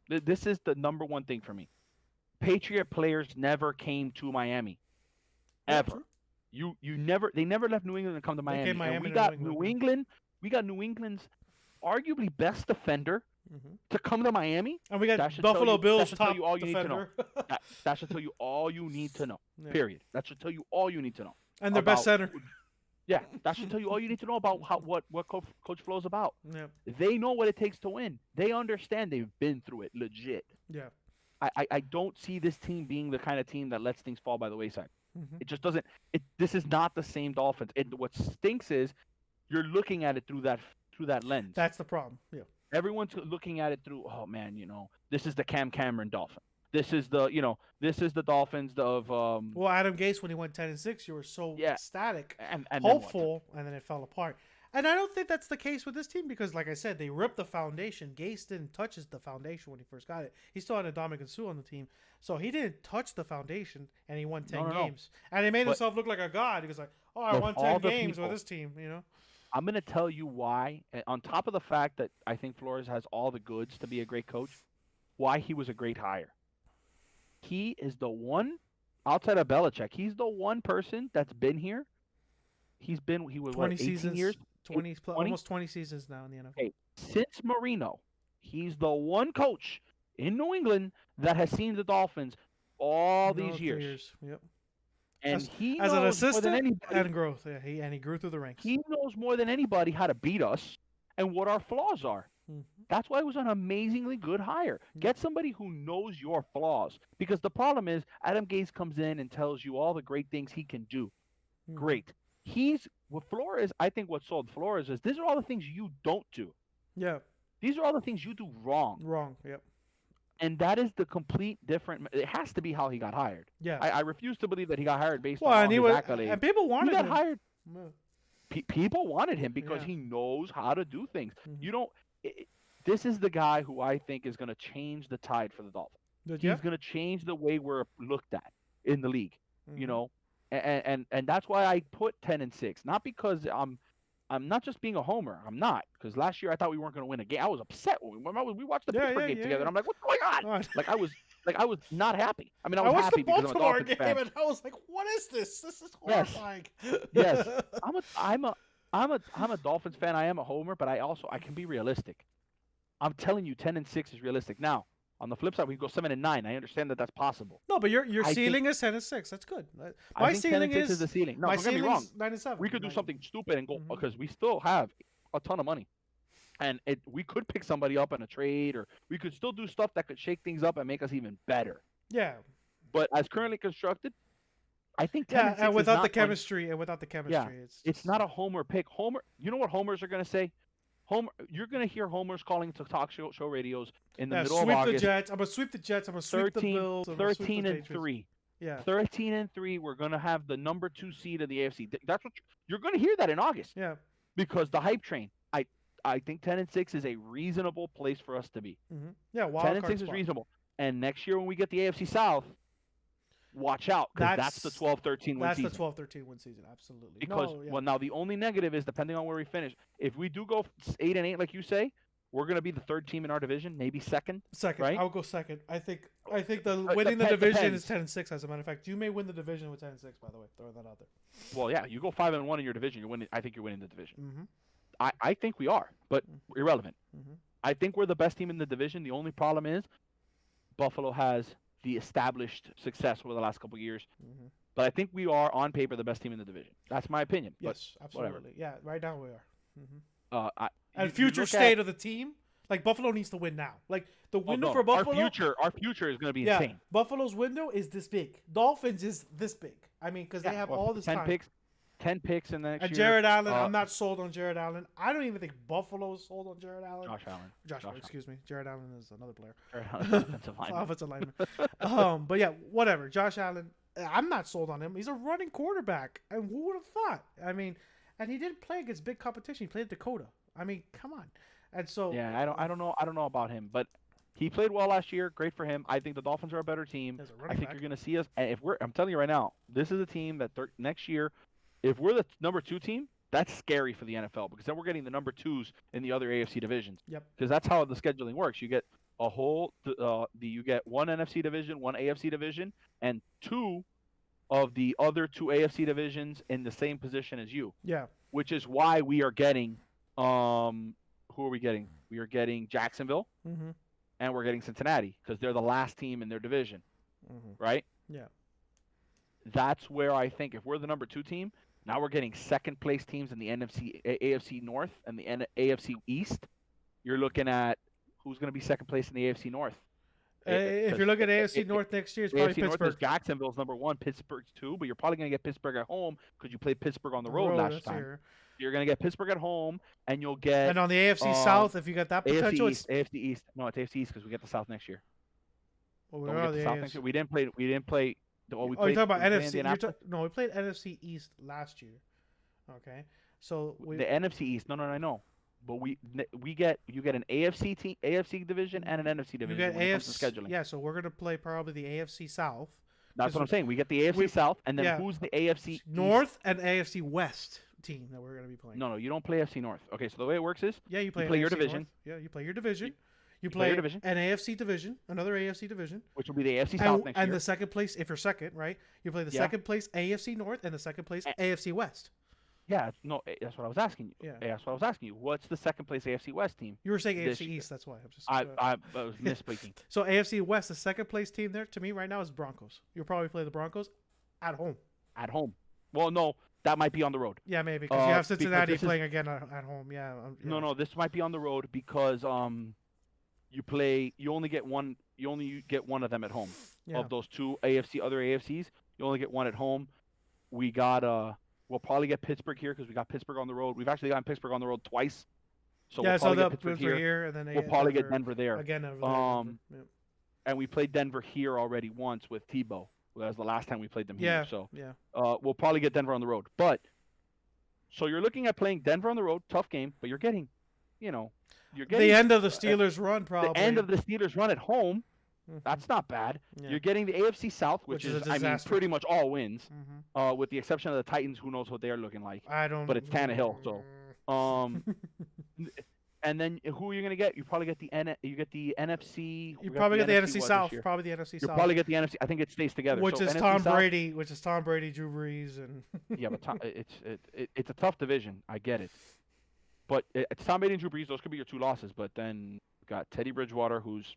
This is the number one thing for me. Patriot players never came to Miami. Ever. They never left New England and come to Miami. And we got New England's arguably best defender to come to Miami. And we got Buffalo Bills top defender. That should tell you all you need to know. Yeah. Period. That should tell you all you need to know. And their best center. Yeah, that should tell you all you need to know about what Coach Flo's about. Yeah. They know what it takes to win. They understand. They've been through it, legit. Yeah. I don't see this team being the kind of team that lets things fall by the wayside. It just doesn't. This is not the same Dolphins. What stinks is you're looking at it through that lens. That's the problem. Yeah. Everyone's looking at it through. Oh man, this is the Cam Cameron Dolphin. This is the Dolphins of. Well, Adam Gase, when he went 10-6, you were so ecstatic, and hopeful, and then it fell apart. And I don't think that's the case with this team because, like I said, they ripped the foundation. Gase didn't touch the foundation when he first got it. He still had Ndamukong Suh on the team, so he didn't touch the foundation, and he won 10 games. And he made himself look like a god. He was like, "Oh, I won 10 games with this team," I'm going to tell you why, on top of the fact that I think Flores has all the goods to be a great coach, why he was a great hire. He is the one, outside of Belichick, he's the one person that's been here. He was 20 18 seasons, years? 20, almost 20 seasons now in the NFL. Okay. Since Marino, he's the one coach in New England that has seen the Dolphins all these years. Yep. And he as knows an more assistant than anybody, and growth. Yeah, and he grew through the ranks. He knows more than anybody how to beat us and what our flaws are. Mm-hmm. That's why it was an amazingly good hire. Get somebody who knows your flaws. Because the problem is Adam Gase comes in and tells you all the great things he can do. Mm-hmm. Great. With Flores, I think what sold Flores is these are all the things you don't do. Yeah. These are all the things you do wrong. Wrong, yep. And that is the complete different. It has to be how he got hired. Yeah. I refuse to believe that he got hired based on and his accolades. And people wanted him. He got hired. Yeah. People wanted him because he knows how to do things. Mm-hmm. This is the guy who I think is going to change the tide for the Dolphins. Yeah. He's going to change the way we're looked at in the league. Mm-hmm. And that's why I put 10-6. Not because I'm not just being a homer. I'm not, because last year I thought we weren't going to win a game. I was upset when we watched the Pittsburgh game together. And I'm like, what's going on? I was not happy. I mean, I was happy because I'm a Dolphins fan. And I was like, what is this? This is horrifying. Yes. I'm a Dolphins fan. I am a homer, but I can be realistic. I'm telling you, 10-6 is realistic. Now, on the flip side, we go 7-9. I understand that that's possible. No, but your ceiling is 10-6. That's good. My ceiling is the ceiling. No, don't get me wrong. 9-7. We could do something stupid and go because we still have a ton of money, and we could pick somebody up in a trade, or we could still do stuff that could shake things up and make us even better. Yeah. But as currently constructed, I think 10-6 and without the chemistry, it's not a homer pick. Homer, you know what homers are going to say? Homer, you're going to hear homers calling to talk show radios in the middle of August. I'm going to sweep the Jets. I'm going to sweep the Bills. 13-3. Yeah. 13-3. We're going to have the number 2 seed of the AFC. That's what you're going to hear that in August. Yeah. Because the hype train. I think 10-6 is a reasonable place for us to be. Mm-hmm. Yeah. 10-6 is reasonable. And next year when we get the AFC South, watch out, because that's the 12-13 win season. That's the 12-13 win season, absolutely. Because now the only negative is depending on where we finish. If we do go 8-8, like you say, we're going to be the 3rd team in our division, maybe second. Second, right? I'll go second. I think winning the division is 10-6. As a matter of fact, you may win the division with 10-6. By the way, throwing that out there. Well, yeah, you go 5-1 in your division, you're winning. I think you're winning the division. Mm-hmm. I think we are, but irrelevant. Mm-hmm. I think we're the best team in the division. The only problem is Buffalo has the established success over the last couple of years. Mm-hmm. But I think we are, on paper, the best team in the division. That's my opinion. Yes, absolutely. Whatever. Yeah, right now we are. Mm-hmm. And future state of the team, like Buffalo needs to win now. Like the window for Buffalo. Our future is going to be insane. Buffalo's window is this big. Dolphins is this big. I mean, because they have all this 10 time. Picks, 10 picks in the next year. And Jared Allen, I'm not sold on Jared Allen. I don't even think Buffalo's sold on Jared Allen. Josh Allen. Excuse me. Jared Allen is another player. Jared Allen, offensive lineman. But yeah, whatever. Josh Allen, I'm not sold on him. He's a running quarterback. And who would have thought? I mean, and he didn't play against big competition. He played at Dakota. I mean, come on. And so I don't know about him, but he played well last year. Great for him. I think the Dolphins are a better team. I think you're going to see us. And I'm telling you right now, this is a team that next year, if we're the number 2 team, that's scary for the NFL, because then we're getting the number 2s in the other AFC divisions. Yep. Because that's how the scheduling works. You get you get one NFC division, one AFC division, and 2 of the other 2 AFC divisions in the same position as you. Yeah. Which is why we are getting who are we getting? We are getting Jacksonville, and we're getting Cincinnati, because they're the last team in their division, right? Yeah. That's where I think if we're the number 2 team, now we're getting second place teams in the AFC North and the AFC East. You're looking at who's going to be second place in the AFC North. If you look at AFC North next year, it's probably AFC North Pittsburgh. is Jacksonville's number 1, Pittsburgh's 2, but you're probably going to get Pittsburgh at home because you played Pittsburgh on the road last time. Year. You're going to get Pittsburgh at home, and you'll get. And on the AFC South, if you got that potential, AFC East. No, it's AFC East because we get the South next year. Well, we get the South next year. We didn't play. We played. You're talking about NFC. No, we played NFC East last year. Okay, so the NFC East. No. But you get an AFC division and an NFC division. You get when it comes to scheduling. Yeah, so we're gonna play probably the AFC South. That's what I'm saying. We get the AFC South, and then who's the AFC North East? And AFC West team that we're gonna be playing. No, you don't play AFC North. Okay, so the way it works is you play your division. North. Yeah, you play your division. You play play your division. an AFC division, another AFC division, which will be the AFC South next year. And the second place, if you're second, right? You play the second place AFC North and the second place AFC West. Yeah, no, that's what I was asking you. Yeah, that's what I was asking you. What's the second place AFC West team? You were saying AFC East. That's why I was misspeaking. So AFC West, the second place team there to me right now is Broncos. You'll probably play the Broncos at home. At home. Well, no, that might be on the road. Yeah, maybe because you have Cincinnati playing again at home. Yeah. No, this might be on the road because you only get one of them at home. Yeah. Of those two other AFCs, you only get one at home. We got we'll probably get Pittsburgh here because we got Pittsburgh on the road. We've actually gotten Pittsburgh on the road twice. So we'll probably get Pittsburgh here, and then we'll probably get Denver there. Again, and we played Denver here already once with Tebow. That was the last time we played them here. So we'll probably get Denver on the road. But so you're looking at playing Denver on the road, tough game, but you're getting the end of the Steelers run, probably. The end of the Steelers run at home. That's not bad. Yeah. You're getting the AFC South, which is pretty much all wins, with the exception of the Titans. Who knows what they're looking like? I don't. But it's Tannehill, so. And then who are you gonna get? You probably get the NFC. You probably get the NFC South. Probably the NFC South. You probably get the NFC. I think it stays together. Which is Tom Brady. Which is Tom Brady, Drew Brees, and. Yeah, but it's a tough division. I get it. But it's Tom Brady and Drew Brees. Those could be your two losses. But then you've got Teddy Bridgewater, who's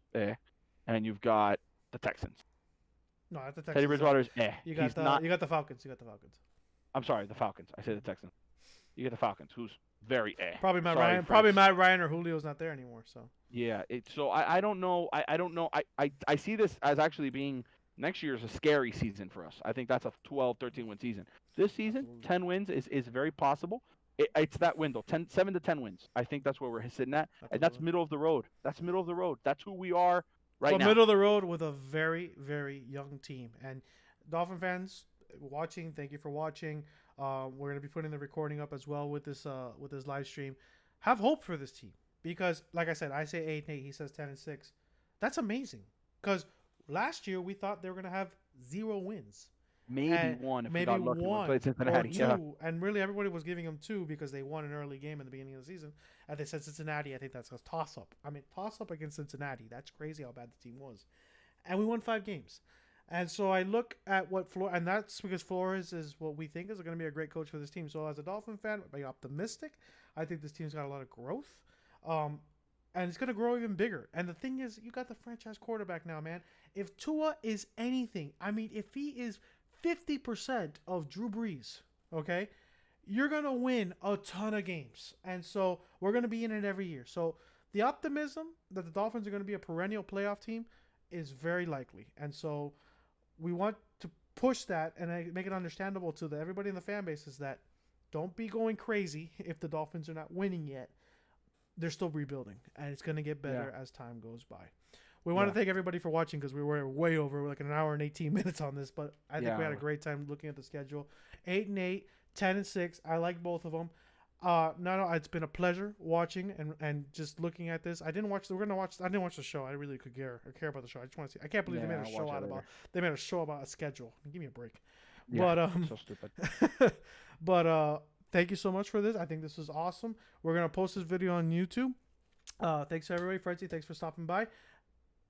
and you've got the Texans. No, that's the Texans. Teddy Bridgewater's You got the Falcons. I'm sorry, the Falcons. I said the Texans. You get the Falcons, who's very Probably Matt Ryan. Probably Matt Ryan or Julio's not there anymore. So. Yeah. I don't know. I don't know. I see this as actually being next year's a scary season for us. I think that's a 12, 13 win season. This season, 10 wins is very possible. It's that window, 7 to 10 wins. I think that's where we're sitting at, and that's middle of the road. That's who we are right now. Middle of the road with a very, very young team. And Dolphin fans watching, thank you for watching. We're gonna be putting the recording up as well with this live stream. Have hope for this team because, like I said, I say 8-8. He says 10-6. That's amazing because last year we thought they were gonna have 0 wins. Maybe one if we got lucky. One played Cincinnati. or 2, and really everybody was giving them 2 because they won an early game in the beginning of the season. And they said Cincinnati. I think that's a toss-up. I mean, toss-up against Cincinnati. That's crazy how bad the team was. And we won 5 games. And so I look at what Flores, and that's because Flores is what we think is going to be a great coach for this team. So as a Dolphin fan, I'm optimistic. I think this team's got a lot of growth. And it's going to grow even bigger. And the thing is, you got the franchise quarterback now, man. If Tua is anything, I mean, if he is 50% of Drew Brees, okay, you're going to win a ton of games. And so we're going to be in it every year. So the optimism that the Dolphins are going to be a perennial playoff team is very likely. And so we want to push that and make it understandable to everybody in the fan base is that don't be going crazy if the Dolphins are not winning yet. They're still rebuilding, and it's going to get better as time goes by. We want to thank everybody for watching because we were way over, like an hour and 18 minutes on this, but I think we had a great time looking at the schedule. 8-8, 10-6. I like both of them. No, it's been a pleasure watching and just looking at this. I didn't watch the show. I really could care about the show. I just want to see. I can't believe they made a show they made a show about a schedule. Give me a break. Yeah, so stupid. But thank you so much for this. I think this was awesome. We're gonna post this video on YouTube. Thanks to everybody. Frenzy, thanks for stopping by.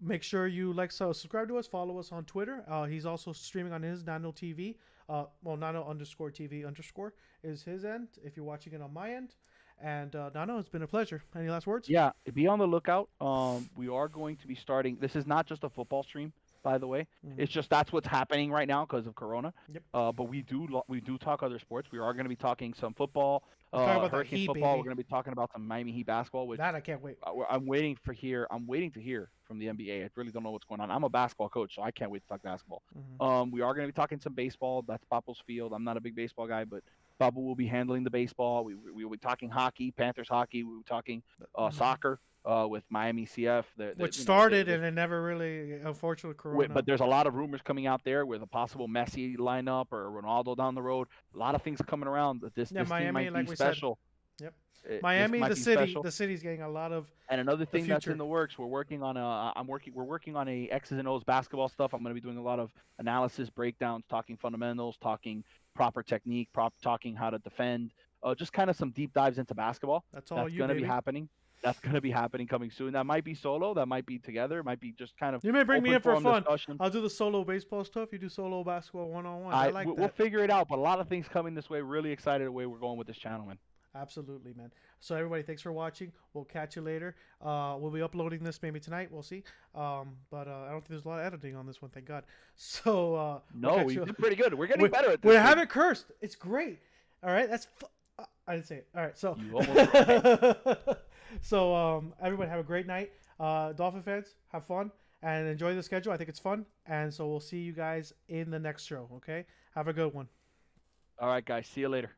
Make sure you subscribe to us, follow us on Twitter. He's also streaming on his Nano TV. Nano_TV_ is his end if you're watching it on my end. And Nano, it's been a pleasure. Any last words? Yeah, be on the lookout. We are going to be starting. This is not just a football stream. by the way. It's just that's what's happening right now because of Corona. Yep. But we do talk other sports. We are going to be talking some football, talk about the Hurricane Heat, football. baby. We're going to be talking about some Miami Heat basketball, which That I can't wait. I'm waiting to hear from the NBA. I really don't know what's going on. I'm a basketball coach, so I can't wait to talk basketball. We are going to be talking some baseball. That's Papo's field. I'm not a big baseball guy, but Papo will be handling the baseball. We will be talking hockey, Panthers hockey. We will be talking soccer. With Miami CF, which started and it never really, unfortunately, Corona. But there's a lot of rumors coming out there with a possible Messi lineup or Ronaldo down the road. A lot of things coming around. This Miami, team might like be we special. Said. Yep. Miami, the city's getting a lot of. And another thing that's in the works, we're working on a X's and O's basketball stuff. I'm going to be doing a lot of analysis, breakdowns, talking fundamentals, talking proper technique, talking how to defend, just kind of some deep dives into basketball. That's going to be happening. That's going to be happening coming soon. That might be solo. That might be together. It might be just kind of. You may bring me in for fun. Discussion. I'll do the solo baseball stuff. You do solo basketball one-on-one. I like that. We'll figure it out. But a lot of things coming this way. Really excited the way we're going with this channel, man. Absolutely, man. So everybody, thanks for watching. We'll catch you later. We'll be uploading this maybe tonight. We'll see. But I don't think there's a lot of editing on this one. Thank God. So no, we did pretty good. We're getting better at this. We haven't cursed. It's great. All right, that's. I didn't say it. All right, so. You almost So everybody have a great night. Dolphin fans, have fun and enjoy the schedule. I think it's fun. And so we'll see you guys in the next show. Okay, have a good one. All right, guys. See you later.